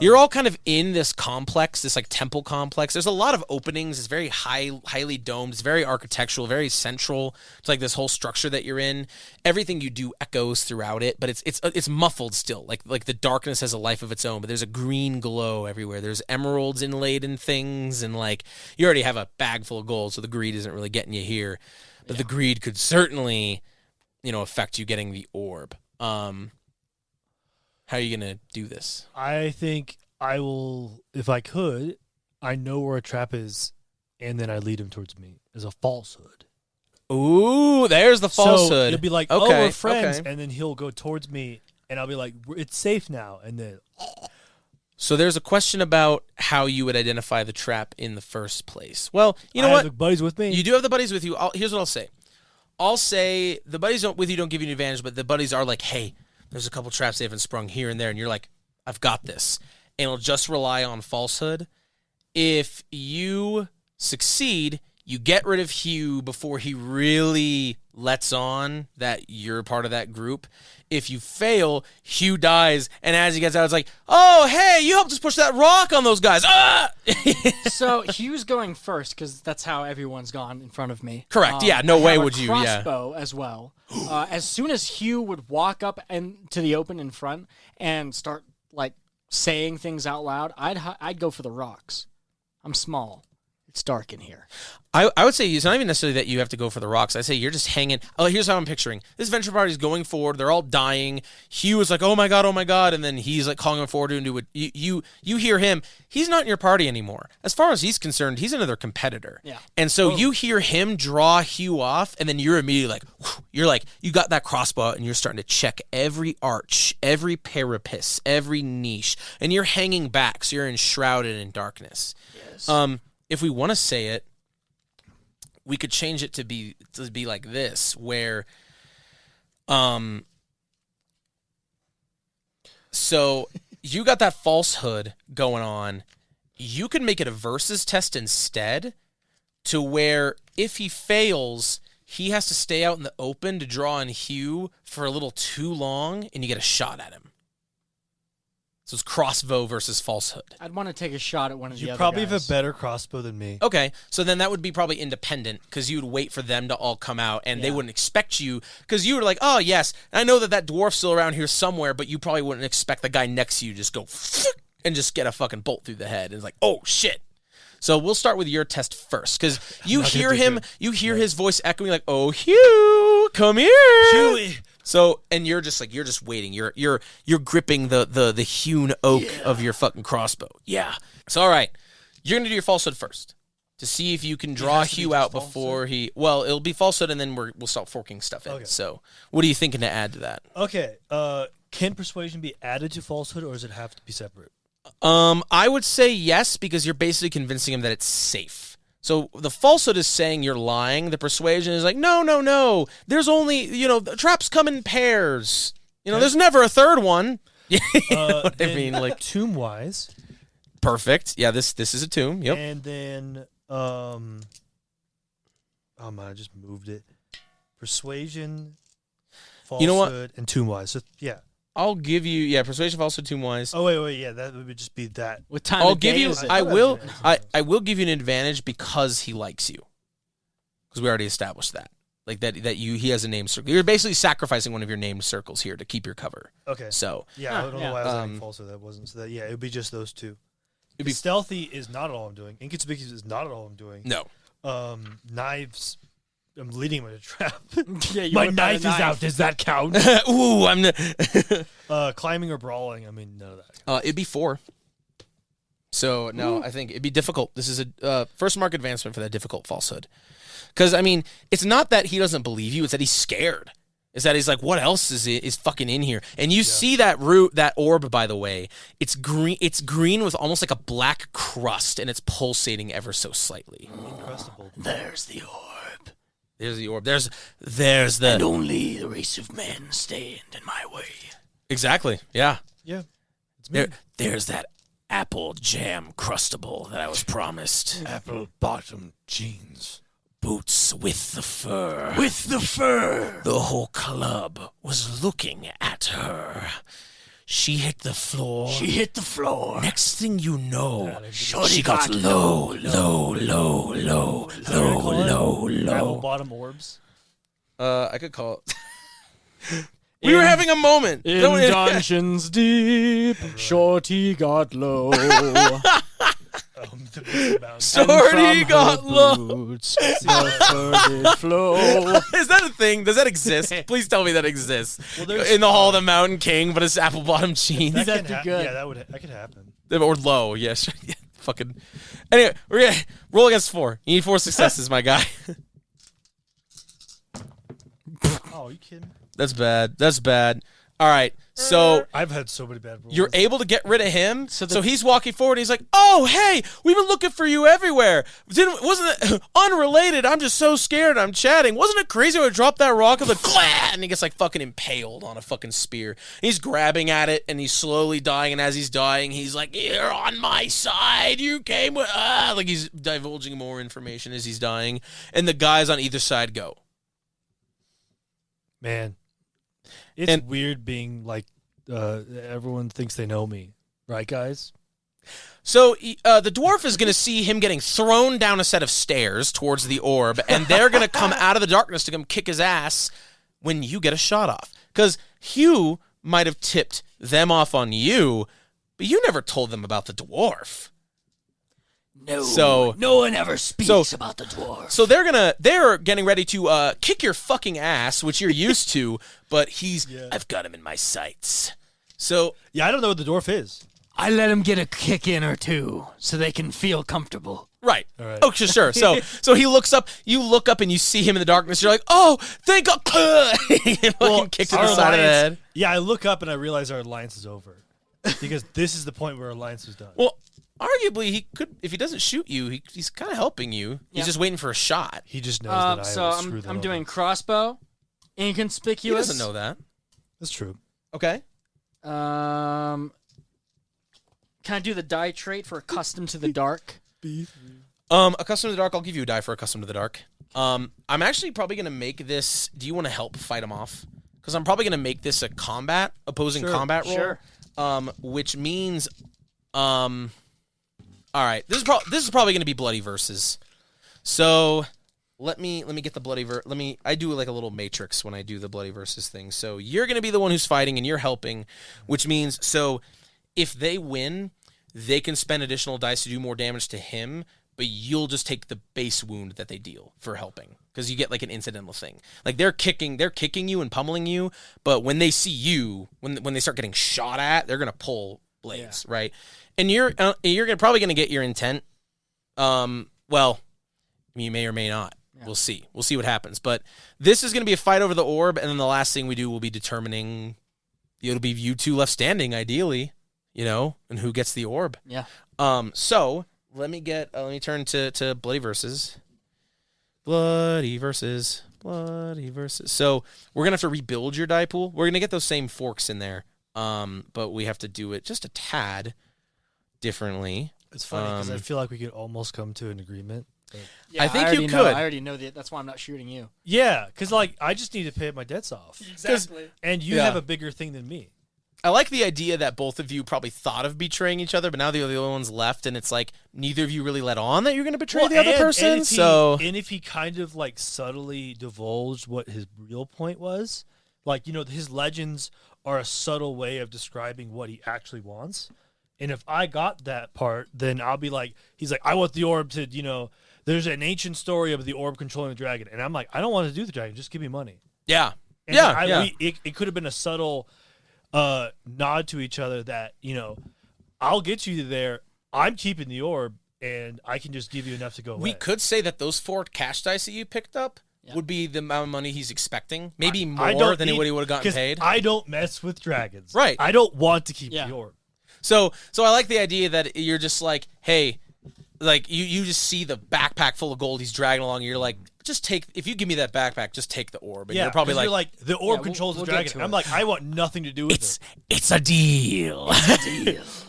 You're all kind of in this complex, this like temple complex. There's a lot of openings. It's very highly domed. It's very architectural, very central to like this whole structure that you're in. Everything you do echoes throughout it, but it's muffled still. Like the darkness has a life of its own, but there's a green glow everywhere. There's emeralds inlaid in things, and like you already have a bag full of gold, so the greed isn't really getting you here. But the greed could certainly, affect you getting the orb. How are you going to do this? I think I will, if I could, I know where a trap is, and then I lead him towards me as a falsehood. Ooh, there's the falsehood. So it'll be like, okay, we're friends, okay. and then he'll go towards me, and I'll be like, it's safe now, and then... So there's a question about how you would identify the trap in the first place. Well, you know I what? have the buddies with me. You do have the buddies with you. Here's what I'll say. I'll say the buddies with you don't give you an advantage, but the buddies are like, hey, there's a couple traps they haven't sprung here and there, and you're like, I've got this. And it'll just rely on falsehood. If you succeed, you get rid of Hugh before he really lets on that you're part of that group. If you fail, Hugh dies, and as he gets out, it's like, oh, hey, you helped us push that rock on those guys. Ah! So Hugh's going first because that's how everyone's gone in front of me. Correct. Yeah, no I way have a would you, yeah. crossbow as well. As soon as Hugh would walk up into the open in front and start like saying things out loud, I'd go for the rocks. I'm small. It's dark in here. I would say it's not even necessarily that you have to go for the rocks. I say you're just hanging. Oh, here's how I'm picturing. This adventure party is going forward. They're all dying. Hugh is like, oh my God. And then he's like calling them forward to do it. You hear him. He's not in your party anymore. As far as he's concerned, he's another competitor. Yeah. And so you hear him draw Hugh off, and then you're immediately like, whew, you're like, you got that crossbow out, and you're starting to check every arch, every parapet, every niche, and you're hanging back, so you're enshrouded in darkness. Yes. If we want to say it, we could change it to be like this, where, so you got that falsehood going on. You could make it a versus test instead, to where if he fails, he has to stay out in the open to draw on Hugh for a little too long, and you get a shot at him. So it's crossbow versus falsehood. I'd want to take a shot at one of the You other probably guys. have a better crossbow than me. Okay, so then that would be probably independent because you would wait for them to all come out, and they wouldn't expect you because you were like, oh, yes, I know that dwarf's still around here somewhere, but you probably wouldn't expect the guy next to you to just go and just get a fucking bolt through the head. And it's like, oh, shit. So we'll start with your test first because you hear him, you hear his voice echoing like, oh, Hugh, come here. Huey. So, and you're just waiting. You're gripping the hewn oak of your fucking crossbow. Yeah. So, all right, you're gonna do your falsehood first to see if you can draw Hugh out before he. Well, it'll be falsehood, and then we'll start forking stuff in. Okay. So, what are you thinking to add to that? Okay. Can persuasion be added to falsehood, or does it have to be separate? I would say yes because you're basically convincing him that it's safe. So the falsehood is saying you're lying. The persuasion is like, no. There's only, the traps come in pairs. There's never a third one. You know what I mean? Like tomb-wise. Perfect. Yeah, this is a tomb. Yep. And then, oh man, I just moved it. Persuasion, falsehood, You know what? and tomb-wise. So, yeah. I'll give you persuasion, falsehood, tomb wise. Oh wait, yeah, that would just be that. What time I'll of give day you. is it? I will. I I will give you an advantage because he likes you. Because we already established that. Like that he has a name circle. You're basically sacrificing one of your named circles here to keep your cover. Okay. So Yeah, I don't know yeah. why I was adding falsehood. That wasn't. So that, yeah, it would be just those two. it'd be Stealthy is not all I'm doing. Inconspicuous is not all I'm doing. no. Knives. I'm leading him in a trap. Yeah, you My whip out a knife is out. Does that count? Ooh, I'm. Not, Climbing or brawling. I mean, none of that. it'd be 4. So no, I think it'd be difficult. This is a first mark advancement for that difficult falsehood. Because I mean, it's not that he doesn't believe you; it's that he's scared. It's that he's like, what else is fucking in here? And you see that orb, by the way. It's green. It's green with almost like a black crust, and it's pulsating ever so slightly. Incrustable. There's the orb. There's the orb. There's the And only the race of men stand in my way. exactly. Yeah. Yeah. It's me. There's that apple jam crustable that I was promised. Apple bottom jeans. Boots with the fur. With the fur. The whole club was looking at her. She hit the floor. She hit the floor. Next thing you know, Shorty she got low. Apple bottom orbs. I could call it. We were having a moment. In Don't- dungeons deep, Shorty got low. The big mountain. Shorty got low. Boots, the fur did flow. Is that a thing? Does that exist? Please tell me that exists. Well, there's- In the Hall of the Mountain King, but it's apple bottom jeans. That'd be good. Yeah, that could happen. Or low, yes. Yeah, fucking. Anyway, we're gonna roll against 4. You need 4 successes, my guy. Oh, are you kidding? That's bad. All right, so I've had so many bad rolls. you're able to get rid of him. So So he's walking forward. He's like, "Oh, hey, we've been looking for you everywhere. Wasn't it unrelated? I'm just so scared. I'm chatting. Wasn't it crazy when I dropped that rock of the clat?" And he gets like fucking impaled on a fucking spear. He's grabbing at it and he's slowly dying. And as he's dying, he's like, "You're on my side. You came with like he's divulging more information as he's dying. And the guys on either side go. Man, it's And- weird being like everyone thinks they know me, right, guys? So the dwarf is going to see him getting thrown down a set of stairs towards the orb, and they're going to come out of the darkness to come kick his ass when you get a shot off. Because Hugh might have tipped them off on you, but you never told them about the dwarf. No. So- no one ever speaks so- about the dwarf. So they're getting ready to kick your fucking ass, which you're used to, but I've got him in my sights. So Yeah, I don't know what the dwarf is. I let him get a kick in or two so they can feel comfortable. right. All right. Oh, sure. So he looks up. You look up and you see him in the darkness. You're like, "Oh, thank God!" He fucking kicked to the Our side of the alliance- head. Yeah, I look up and I realize our alliance is over because this is the point where our alliance was done. Well, arguably, he could. If he doesn't shoot you, he's kind of helping you. He's Yeah. just waiting for a shot. He just knows that I So will screw them I'm over. doing crossbow, He inconspicuous. doesn't know that. That's true. Okay. Can I do the die trait for accustomed to the dark? Accustomed to the dark. I'll give you a die for accustomed to the dark. I'm actually probably gonna make this. Do you want to help fight him off? Because I'm probably gonna make this a opposing combat roll. sure. Which means, all right. This is probably gonna be bloody versus. So let me get the bloody I do like a little matrix when I do the bloody versus thing. So you're gonna be the one who's fighting and you're helping, which means if they win, they can spend additional dice to do more damage to him, but you'll just take the base wound that they deal for helping because you get like an incidental thing. Like they're kicking you and pummeling you, but when they see you, when they start getting shot at, they're gonna pull blades, right? And you're probably gonna get your intent. Well, you may or may not. Yeah. We'll see. We'll see what happens. But this is gonna be a fight over the orb, and then the last thing we do will be determining. It'll be you two left standing, ideally. And who gets the orb. Yeah. So let me turn to bloody versus. Bloody versus. So we're gonna have to rebuild your die pool. We're gonna get those same forks in there. But we have to do it just a tad differently. It's funny because I feel like we could almost come to an agreement. But Yeah, I think you already know- could. I already know that. That's why I'm not shooting you. yeah, because I just need to pay my debts off, Exactly. and you Yeah. have a bigger thing than me. I like the idea that both of you probably thought of betraying each other, but now the other one's left, and it's like neither of you really let on that you're going to betray the other person. And if he kind of like subtly divulged what his real point was, like his legends are a subtle way of describing what he actually wants. And if I got that part, then I'll be like, he's like, I want the orb to, there's an ancient story of the orb controlling the dragon, and I'm like, I don't want to do the dragon, just give me money. yeah, And yeah. it could have been a subtle nod to each other that I'll get you there. I'm keeping the orb, and I can just give you enough to go away. We could say that those 4 cash dice that you picked up would be the amount of money he's expecting, maybe I more don't than need- what he would have gotten 'cause paid. I don't mess with dragons. Right. I don't want to keep Yeah. the orb. So I like the idea that you're just like, hey, like you just see the backpack full of gold he's dragging along. And you're like, just take. If you give me that backpack, just take the orb. And Yeah, you're probably 'cause like, the orb Yeah, controls we'll the get dragon. to I'm it. like, I want nothing to do with it. it's a deal.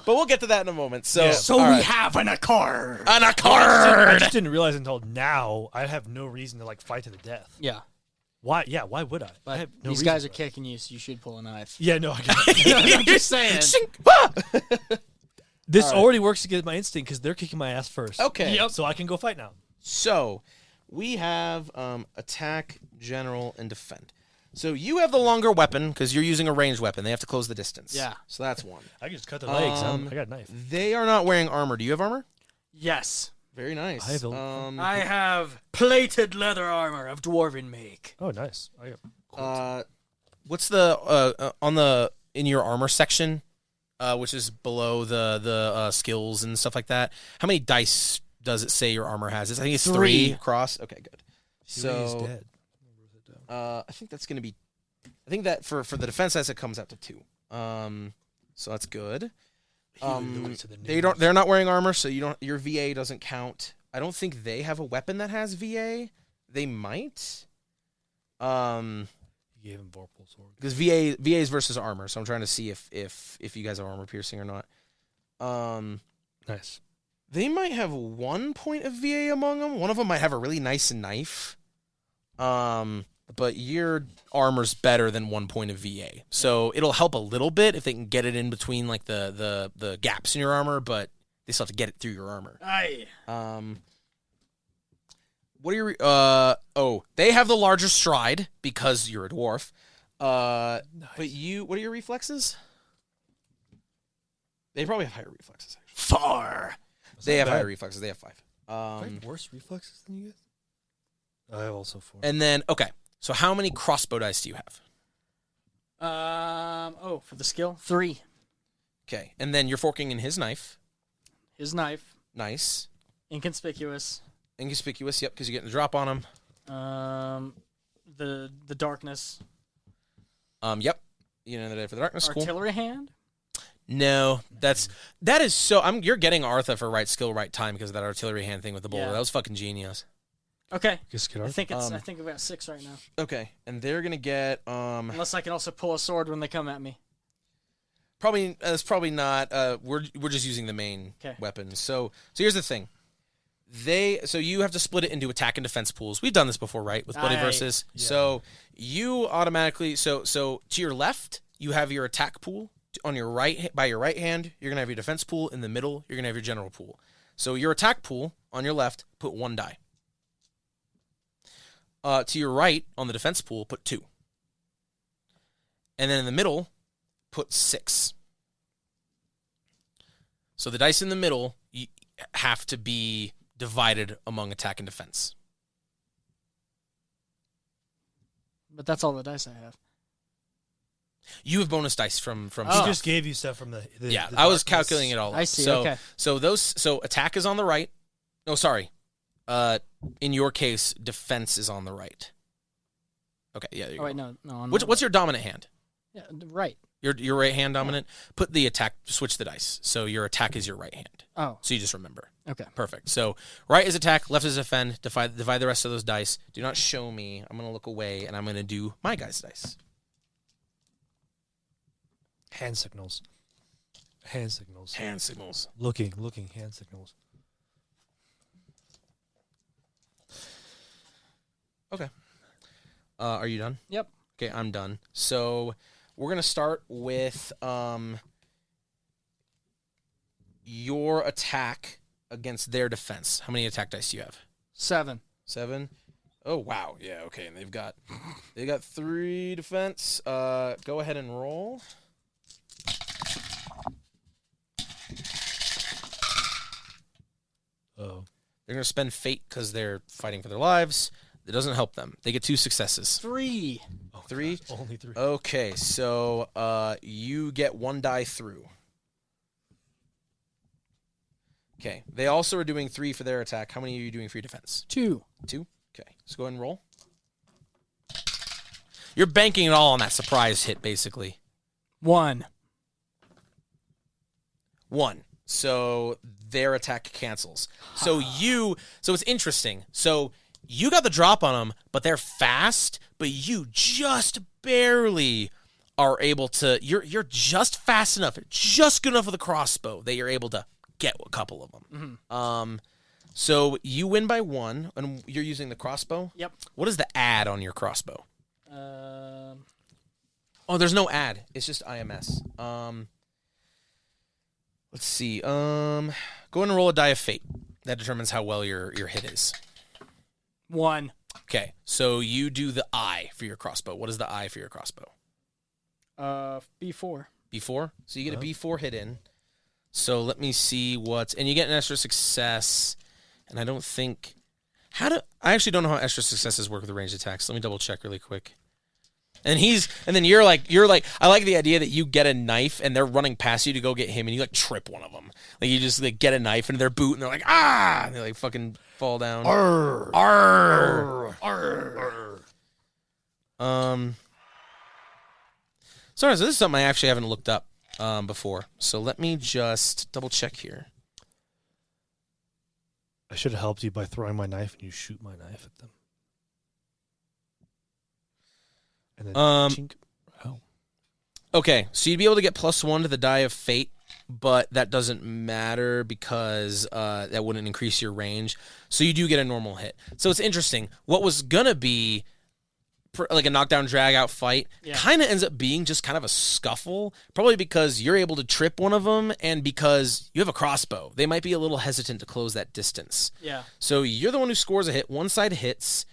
But we'll get to that in a moment. So, Yeah. So all we right. have an accord. An I accord. just didn't realize until now I have no reason to like fight to the death. Yeah. Why? Yeah, why would I? But I have no these reason guys are to. kicking you, so you should pull a knife. Yeah, no, I got it. I'm just saying. Shink. Ah! This All right. already works against my instinct because they're kicking my ass first. Okay. So I can go fight now. So we have attack, general, and defend. So you have the longer weapon because you're using a ranged weapon. They have to close the distance. Yeah. So that's one. I can just cut their legs. Um, I got a knife. They are not wearing armor. Do you have armor? Yes. Very nice. I have a- I have plated leather armor of dwarven make. Oh, nice. I got what's the on the in your armor section, which is below the skills and stuff like that? How many dice does it say your armor has? I think it's 3 across. Okay, good. he's So dead. I think that's gonna be. I think that for the defense dice it comes out to 2. So that's good. They're not wearing armor, so you don't. Your VA doesn't count. I don't think they have a weapon that has VA. They might. You gave him Vorpal sword. Because VA's versus armor, so I'm trying to see if you guys have armor piercing or not. Nice. They might have 1 point of VA among them. One of them might have a really nice knife. But your armor's better than 1 point of VA, so it'll help a little bit if they can get it in between like the gaps in your armor, but they still have to get it through your armor. Aye. What are your they have the larger stride because you're a dwarf. But what are your reflexes? They probably have higher reflexes actually. Far. They have bad. higher reflexes. They have 5. I have worse reflexes than you guys? I have also 4. And then so how many crossbow dice do you have? For the skill, 3. Okay, and then you're forking in his knife. His knife, Nice. inconspicuous. Inconspicuous, yep, because you're getting the drop on him. The darkness. Yep. You know the day for the darkness. Cool. Artillery hand. No, that is so. You're getting Artha for right skill, right time because of that artillery hand thing with the boulder. Yeah. That was fucking genius. Okay. Just get I our think I think I've got 6 right now. Okay, and they're gonna get Unless I can also pull a sword when they come at me. probably it's probably not. We're just using the main 'Kay. weapon. So here's the thing. So you have to split it into attack and defense pools. We've done this before, right? With Bloody Aye. Versus. Yeah. So you automatically so to your left you have your attack pool. On your right, by your right hand, you're gonna have your defense pool. In the middle, you're gonna have your general pool. So your attack pool on your left, put 1 die. To your right, on the defense pool, put 2. And then in the middle, put 6. So the dice in the middle have to be divided among attack and defense. But that's all the dice I have. You have bonus dice from He stuff. just gave you stuff from the Yeah, the I was darkness. calculating it all. I see, So, okay. so attack is on the right. No, sorry. In your case, defense is on the right. Okay, yeah. There you Oh, go. wait, no. on What's your dominant hand? Yeah, right. Your right hand dominant. Put the attack. Switch the dice. So your attack is your right hand. Oh, So you just remember. okay. Perfect. So right is attack, left is defend. Divide the rest of those dice. Do not show me. I'm gonna look away, and I'm gonna do my guy's dice. Hand signals. Hand signals. Hand signals. Looking hand signals. Okay. Are you done? Yep. Okay, I'm done. So we're gonna start with your attack against their defense. How many attack dice do you have? 7. 7. Oh wow, yeah, okay. And they got 3 defense. Go ahead and roll. Oh. They're gonna spend fate because they're fighting for their lives. It doesn't help them. They get 2 successes. 3. Oh, 3? God, only 3. Okay, so you get 1 die through. Okay. They also are doing 3 for their attack. How many are you doing for your defense? 2. 2? Okay. So go ahead and roll. You're banking it all on that surprise hit, basically. 1. 1. so their attack cancels. So it's interesting. So you got the drop on them, but they're fast, but you just barely are able to, you're just fast enough, just good enough with a crossbow that you're able to get a couple of them. Mm-hmm. So you win by 1, and you're using the crossbow? Yep. What is the add on your crossbow? Um, Oh, there's no add. It's just IMS. Let's see. Go ahead and roll a die of fate. That determines how well your hit is. 1. Okay, so you do the I for your crossbow. What is the I for your crossbow? B4. B4? So you get a B4 hit in. So let me see what's... And you get an extra success. And I don't think... I actually don't know how extra successes work with ranged attacks. Let me double check really quick. And then you're like, I like the idea that you get a knife and they're running past you to go get him and you like trip one of them. Like you just like get a knife into their boot and they're like, ah! And they like fucking fall down. Arr. Arr. Arr. Sorry, so this is something I actually haven't looked up before. So let me just double check here. I should have helped you by throwing my knife and you shoot my knife at them. And then chink. Oh. Okay, so you'd be able to get +1 to the die of fate, but that doesn't matter because that wouldn't increase your range. So you do get a normal hit. So it's interesting. What was gonna be like a knockdown drag out fight kind of ends up being just kind of a scuffle, probably because you're able to trip one of them and because you have a crossbow. They might be a little hesitant to close that distance. Yeah. So you're the one who scores a hit. One side hits.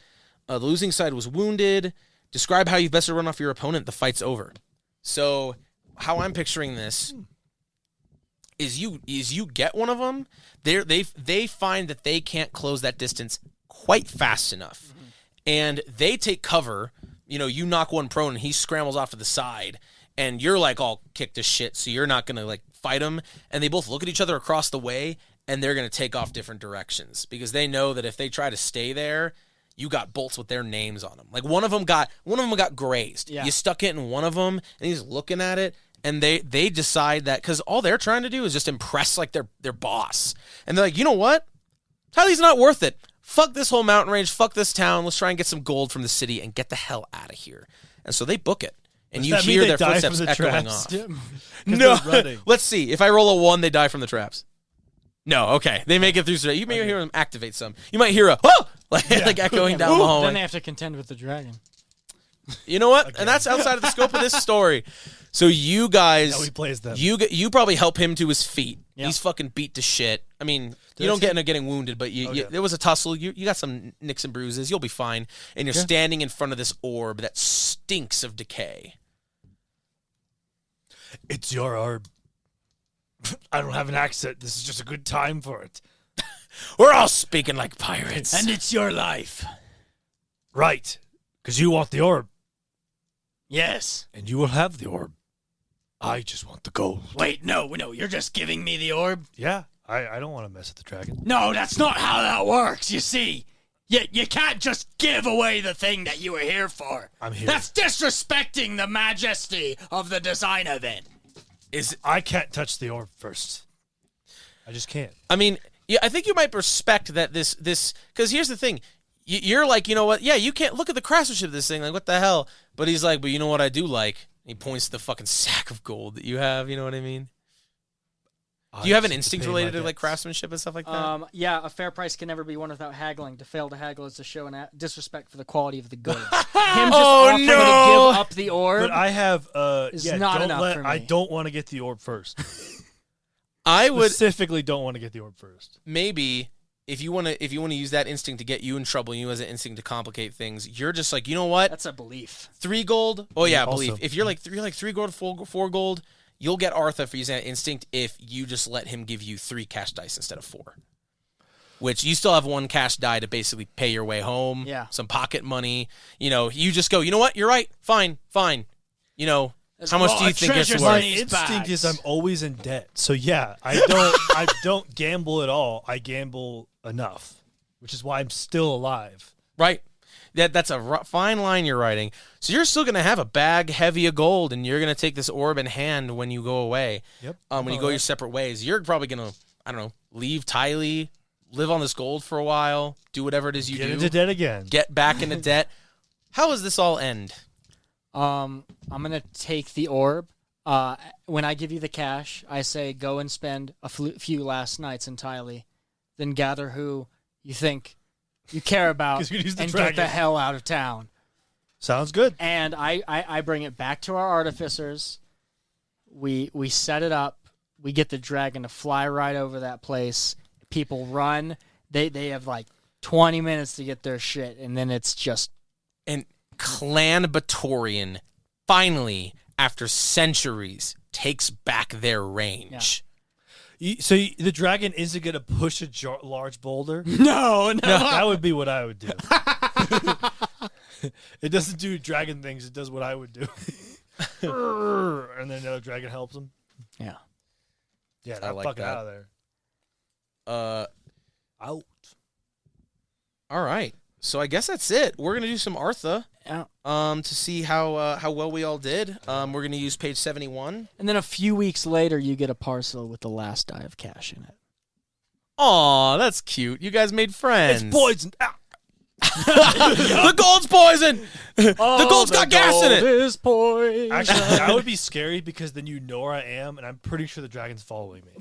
The losing side was wounded. Describe how you best to run off your opponent. The fight's over. So how I'm picturing this is you get one of them. They find that they can't close that distance quite fast enough. Mm-hmm. And they take cover. You knock one prone and he scrambles off to the side. And you're like all kicked to shit, so you're not going to like fight him. And they both look at each other across the way and they're going to take off different directions because they know that if they try to stay there, you got bolts with their names on them. Like one of them got grazed. Yeah. You stuck it in one of them, and he's looking at it, and they decide that because all they're trying to do is just impress like their boss, and they're like, you know what? Tylee's not worth it. Fuck this whole mountain range. Fuck this town. Let's try and get some gold from the city and get the hell out of here. And so they book it, and you hear their footsteps echoing off. No, let's see. If I roll a 1, they die from the traps. No, okay. They make it through. You may hear them activate some. You might hear a oh! like echoing down the hallway. Then they have to contend with the dragon. You know what? And that's outside of the scope of this story. So you guys, how he plays them. You probably help him to his feet. Yep. He's fucking beat to shit. I mean, you don't end up getting wounded, but there was a tussle. You got some nicks and bruises. You'll be fine. And you're standing in front of this orb that stinks of decay. It's your orb. I don't have an accent. This is just a good time for it. We're all speaking like pirates. And it's your life. Right. Because you want the orb. Yes. And you will have the orb. I just want the gold. Wait, no, you're just giving me the orb? Yeah, I don't want to mess with the dragon. No, that's not how that works, you see. You can't just give away the thing that you were here for. I'm here. That's disrespecting the majesty of the design event. I can't touch the orb first. I just can't. I mean, yeah, I think you might respect that this because here's the thing. You're like, you know what? Yeah, you can't look at the craftsmanship of this thing. Like, what the hell? But he's like, but you know what I do like? He points to the fucking sack of gold that you have. You know what I mean? Do you have an instinct related to like craftsmanship and stuff like that? Yeah, a fair price can never be won without haggling. To fail to haggle is to show an disrespect for the quality of the goods. Him just offering to give up the orb. But I have is not enough for me. I don't want to get the orb first. I would specifically don't want to get the orb first. Maybe if you want to use that instinct to get you in trouble, you as an instinct to complicate things, you're just like, you know what? That's a belief. 3 gold. Oh yeah, also, belief. If you're like 3 gold, 4 gold, you'll get Arthur for using that instinct if you just let him give you 3 cash dice instead of 4. Which you still have 1 cash die to basically pay your way home. Yeah. Some pocket money. You just go, you know what? You're right. Fine. How much do you think it's worth? My instinct is I'm always in debt. So yeah, I don't gamble at all. I gamble enough, which is why I'm still alive. Right. That's a fine line you're writing. So you're still gonna have a bag heavy of gold, and you're gonna take this orb in hand when you go away. Yep. When you go your separate ways, you're probably gonna, I don't know, leave Tylee, live on this gold for a while, do whatever it is you Get do, into debt again. get back into debt. How does this all end? I'm gonna take the orb. When I give you the cash, I say go and spend a few last nights in Tylee, then gather who you think you care about 'Cause you use the and get dragon. the hell out of town. Sounds good. And I bring it back to our artificers. We set it up. We get the dragon to fly right over that place. People run. They have like 20 minutes to get their shit, and then it's just And Clan Batorian finally, after centuries, takes back their range. The dragon isn't going to push a large boulder? no. That would be what I would do. It doesn't do dragon things. It does what I would do. And then another dragon helps him. Yeah. Yeah, I I'm like fucking that. out of there. Out. All right. So I guess that's it. We're gonna do some Artha. Yeah. To see how well we all did. We're gonna use page 71. And then a few weeks later, you get a parcel with the last die of cash in it. Aw, that's cute. You guys made friends. It's poisoned. Ah. The gold's poison. The gold's got gas in it. Is poison. Actually, that would be scary because then you know where I am, and I'm pretty sure the dragon's following me.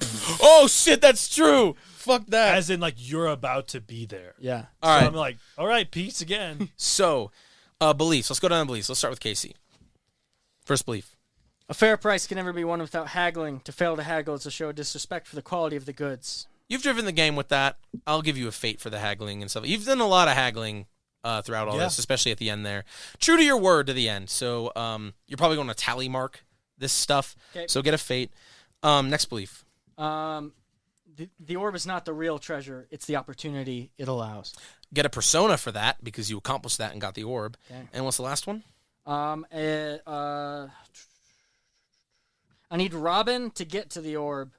Oh shit, that's true. Fuck that. As in, like, you're about to be there. Yeah. All So right. I'm like, all right, peace again. So, beliefs. Let's go down to beliefs. Let's start with Casey. First belief. A fair price can never be won without haggling. To fail to haggle is to show disrespect for the quality of the goods. You've driven the game with that. I'll give you a fate for the haggling and stuff. You've done a lot of haggling throughout all Yeah. this, especially at the end there. True to your word to the end. So you're probably going to tally mark this stuff. 'Kay. So get a fate. Next belief. The orb is not the real treasure. It's the opportunity it allows. Get a persona for that because you accomplished that and got the orb. Okay. And what's the last one? I need Robin to get to the orb,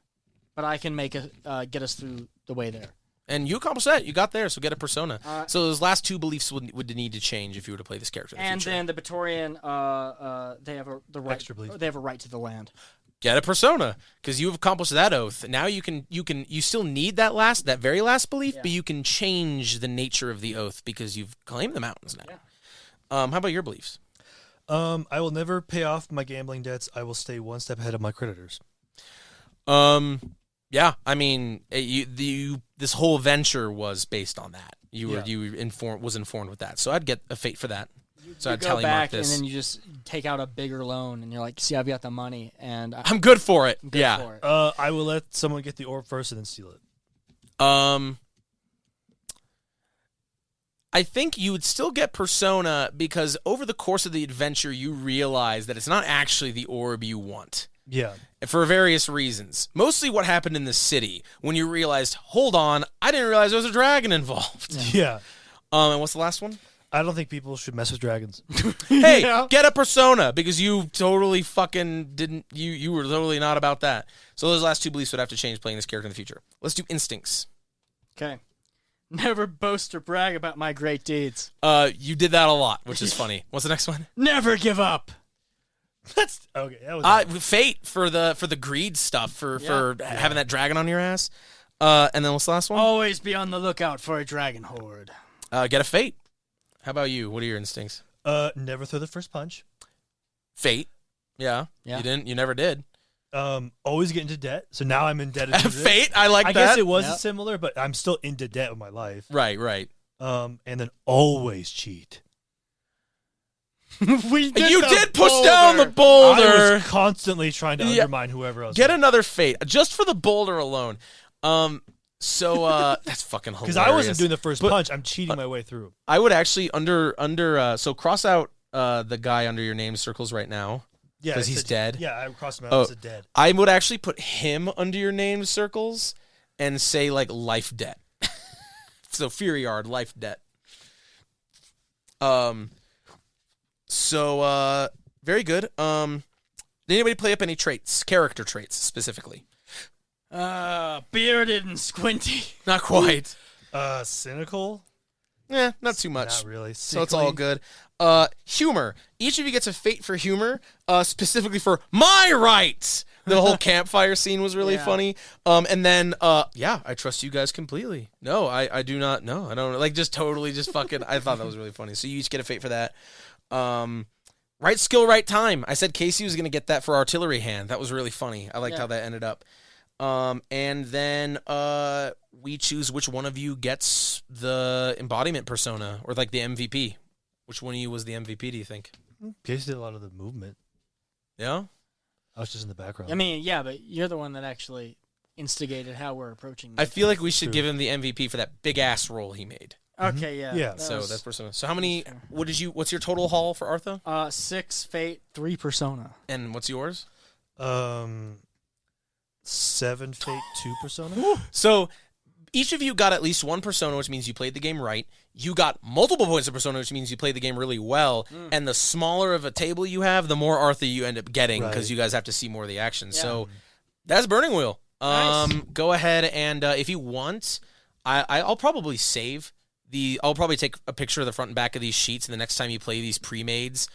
but I can make get us through the way there. And you accomplished that. You got there, so get a persona. So those last two beliefs would need to change if you were to play this character in the And future. then the Batorian, they have the right. Extra belief. They have a right to the land. Get a persona because you've accomplished that oath. Now you still need that very last belief, Yeah. but you can change the nature of the oath because you've claimed the mountains now. Yeah. How about your beliefs? I will never pay off my gambling debts. I will stay one step ahead of my creditors. Yeah, I mean, this whole venture was based on that. Was informed with that, so I'd get a fate for that. So I'd go tally mark back this. and then you just take out a bigger loan, and you're like, "See, I've got the money, and I'm good for it. good yeah. for it." I will let someone get the orb first and then steal it. I think you would still get persona because over the course of the adventure, you realize that it's not actually the orb you want. Yeah. For various reasons. Mostly what happened in the city when you realized, hold on, I didn't realize there was a dragon involved. Yeah. And what's the last one? I don't think people should mess with dragons. Hey, Yeah. get a persona because you totally fucking didn't. You were totally not about that. So those last two beliefs would have to change playing this character in the future. Let's do instincts. Okay. Never boast or brag about my great deeds. You did that a lot, which is funny. What's the next one? Never give up. That's okay. That was Fate for the greed stuff for having that dragon on your ass. Oh. And then what's the last one? Always be on the lookout for a dragon horde. Get a fate. How about you? What are your instincts? never throw the first punch. Fate. Yeah. Yeah. You didn't. You never did. Always get into debt. So now I'm indebted to this. Fate. I like I that. guess it was Yep. similar, but I'm still into debt with my life. Right. Right. And then always cheat. We did You the did push boulder. down the I boulder. was constantly trying to Yeah. undermine whoever else. Get another fate just for the boulder alone. So that's fucking hilarious. Because I wasn't doing the first But- punch. I'm cheating my way through. I would actually so cross out the guy under your name circles right now. Yeah, 'Cause it he's said- dead? Yeah, I crossed him out. Oh. It's a dead. I would actually put him under your name circles and say like life debt. So Fury Yard, life debt. So very good. Did anybody play up any traits, character traits specifically? Bearded and squinty. Not quite. Cynical. Not too much. Not really. So it's all good. Humor. Each of you gets a fate for humor, specifically for my rights. The whole campfire scene was really funny. And then, I trust you guys completely. No, I do not. No, I don't. Like, just totally, just fucking. I thought that was really funny. So you each get a fate for that. Right skill, right time. I said Casey was gonna get that for artillery hand. That was really funny. I liked how that ended up. And then we choose which one of you gets the embodiment persona or like the MVP. Which one of you was the MVP, do you think? Casey did a lot of the movement. Yeah? I was just in the background. I mean, yeah, but you're the one that actually instigated how we're approaching this. I feel like we should give him the MVP for that big ass roll he made. Okay, yeah. Yeah. That's persona. So how many what's your total haul for Artha? 6 fate, 3 persona. And what's yours? 7 fate, 2 persona. So each of you got at least one persona, which means you played the game right. You got multiple points of persona, which means you played the game really well. And the smaller of a table you have, the more Artha you end up getting because you guys have to see more of the action. Yeah. So that's Burning Wheel. Nice. Go ahead and if you want, I'll probably save I'll probably take a picture of the front and back of these sheets, and the next time you play these pre-mades,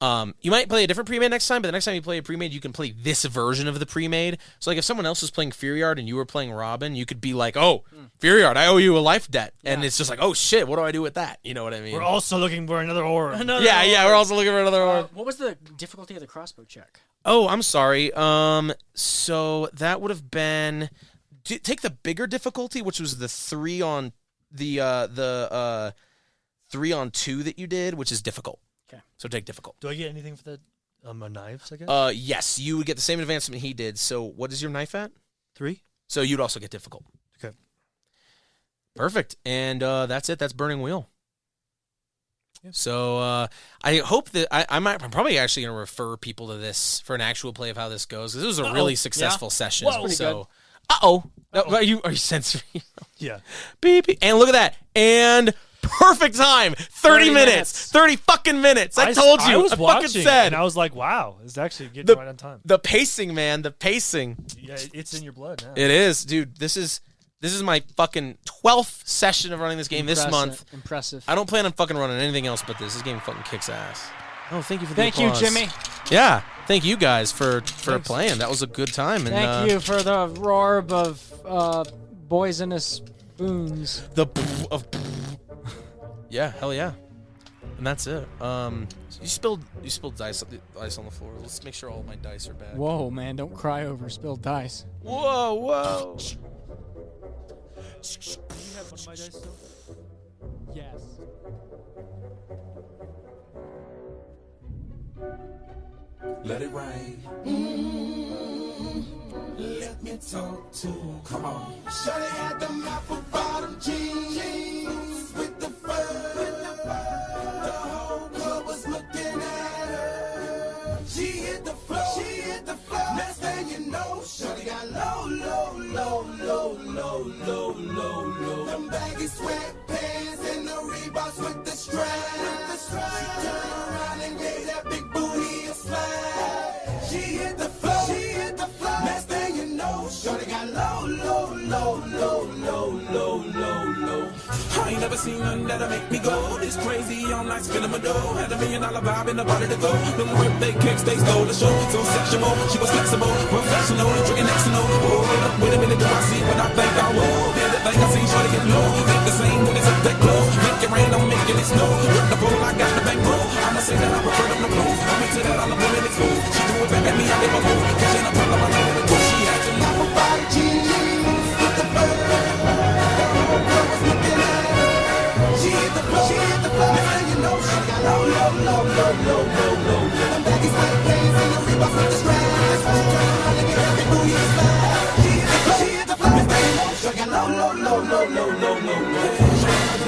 you might play a different pre-made next time, but the next time you play a pre-made, you can play this version of the pre-made. So, like, if someone else was playing Furyard and you were playing Robin, you could be like, oh, Furyard, I owe you a life debt. Yeah. And it's just like, oh, shit, what do I do with that? You know what I mean? We're also looking for another orb. Yeah, we're also looking for another orb. What was the difficulty of the crossbow check? Oh, I'm sorry. So that would have been... Take the bigger difficulty, which was the 3 on... the 3 on 2 that you did, which is difficult. Okay. So take difficult. Do I get anything for the knives, I guess? Yes, you would get the same advancement he did. So what is your knife at? 3? So you'd also get difficult. Okay. Perfect. And that's it. That's Burning Wheel. Yeah. So I hope that I'm probably actually going to refer people to this for an actual play of how this goes. This was a really successful session. Whoa. Pretty So, uh-oh. Are you censoring? Yeah. Beep, beep. And look at that. And perfect time. 30 minutes. 30 fucking minutes. I told you. I was fucking watching, said. and I was like, wow, it's actually getting right on time. The pacing, man. The pacing. Yeah, it's in your blood now. It is. Dude, this is my fucking 12th session of running this game this month. Impressive. I don't plan on fucking running anything else but this. This game fucking kicks ass. Oh, thank you for the Thank you, applause. Jimmy. Yeah. Thank you guys for playing. That was a good time. And, Thank you for the roar of poisonous boons. Yeah, hell yeah. And that's it. You spilled dice on the floor. Let's make sure all my dice are back. Whoa, man, don't cry over spilled dice. Whoa. Do you have one of my dice still? Yes. Let it rain. Let me talk to him. Come on. Shawty had them apple bottom jeans with the fur. The whole club was looking at her. She hit the floor. Next thing you know, shawty got low. Them baggy sweatpants and the Reeboks with the straps. She turned around and gave that big booty a slap. She hit the floor. Next thing you know, shorty got low. I ain't never seen nothing that'll make me go this crazy on like spinning my dough. Had $1 million vibe in the body to go. Them birthday cakes, they stole the show. So sexual, she was flexible, professional, drinking Xanol. Wait a minute, do I see what I think I will? Did the thing I seen, shorty get low. Think the same when it's up that close. Make it rain, I'm making it snow. Rip the pole, I got the bankroll. I'ma say that I prefer them to blues. I'm into that, all the women exposed. She threw it back at me, I gave her more. Cause ain't no problem, I know it goes. She had to laugh about jeans with the fur. She hit the floor. Next thing you know, she got low. Them baggy sweatpants and the Reeboks with the straps. She turned around and gave that big booty a slap. She hit the floor. Next thing you know, she got low.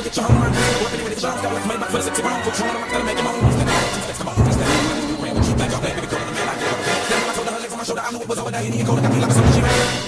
Get your own mind. Work it with the jobs. Got like made my first 6 rounds. Put you on the rock, gotta make your own. Come on. Back up, baby, go to the man. I told her her legs on my shoulder. I knew it was over there. You need to go to the like a summer. She ran.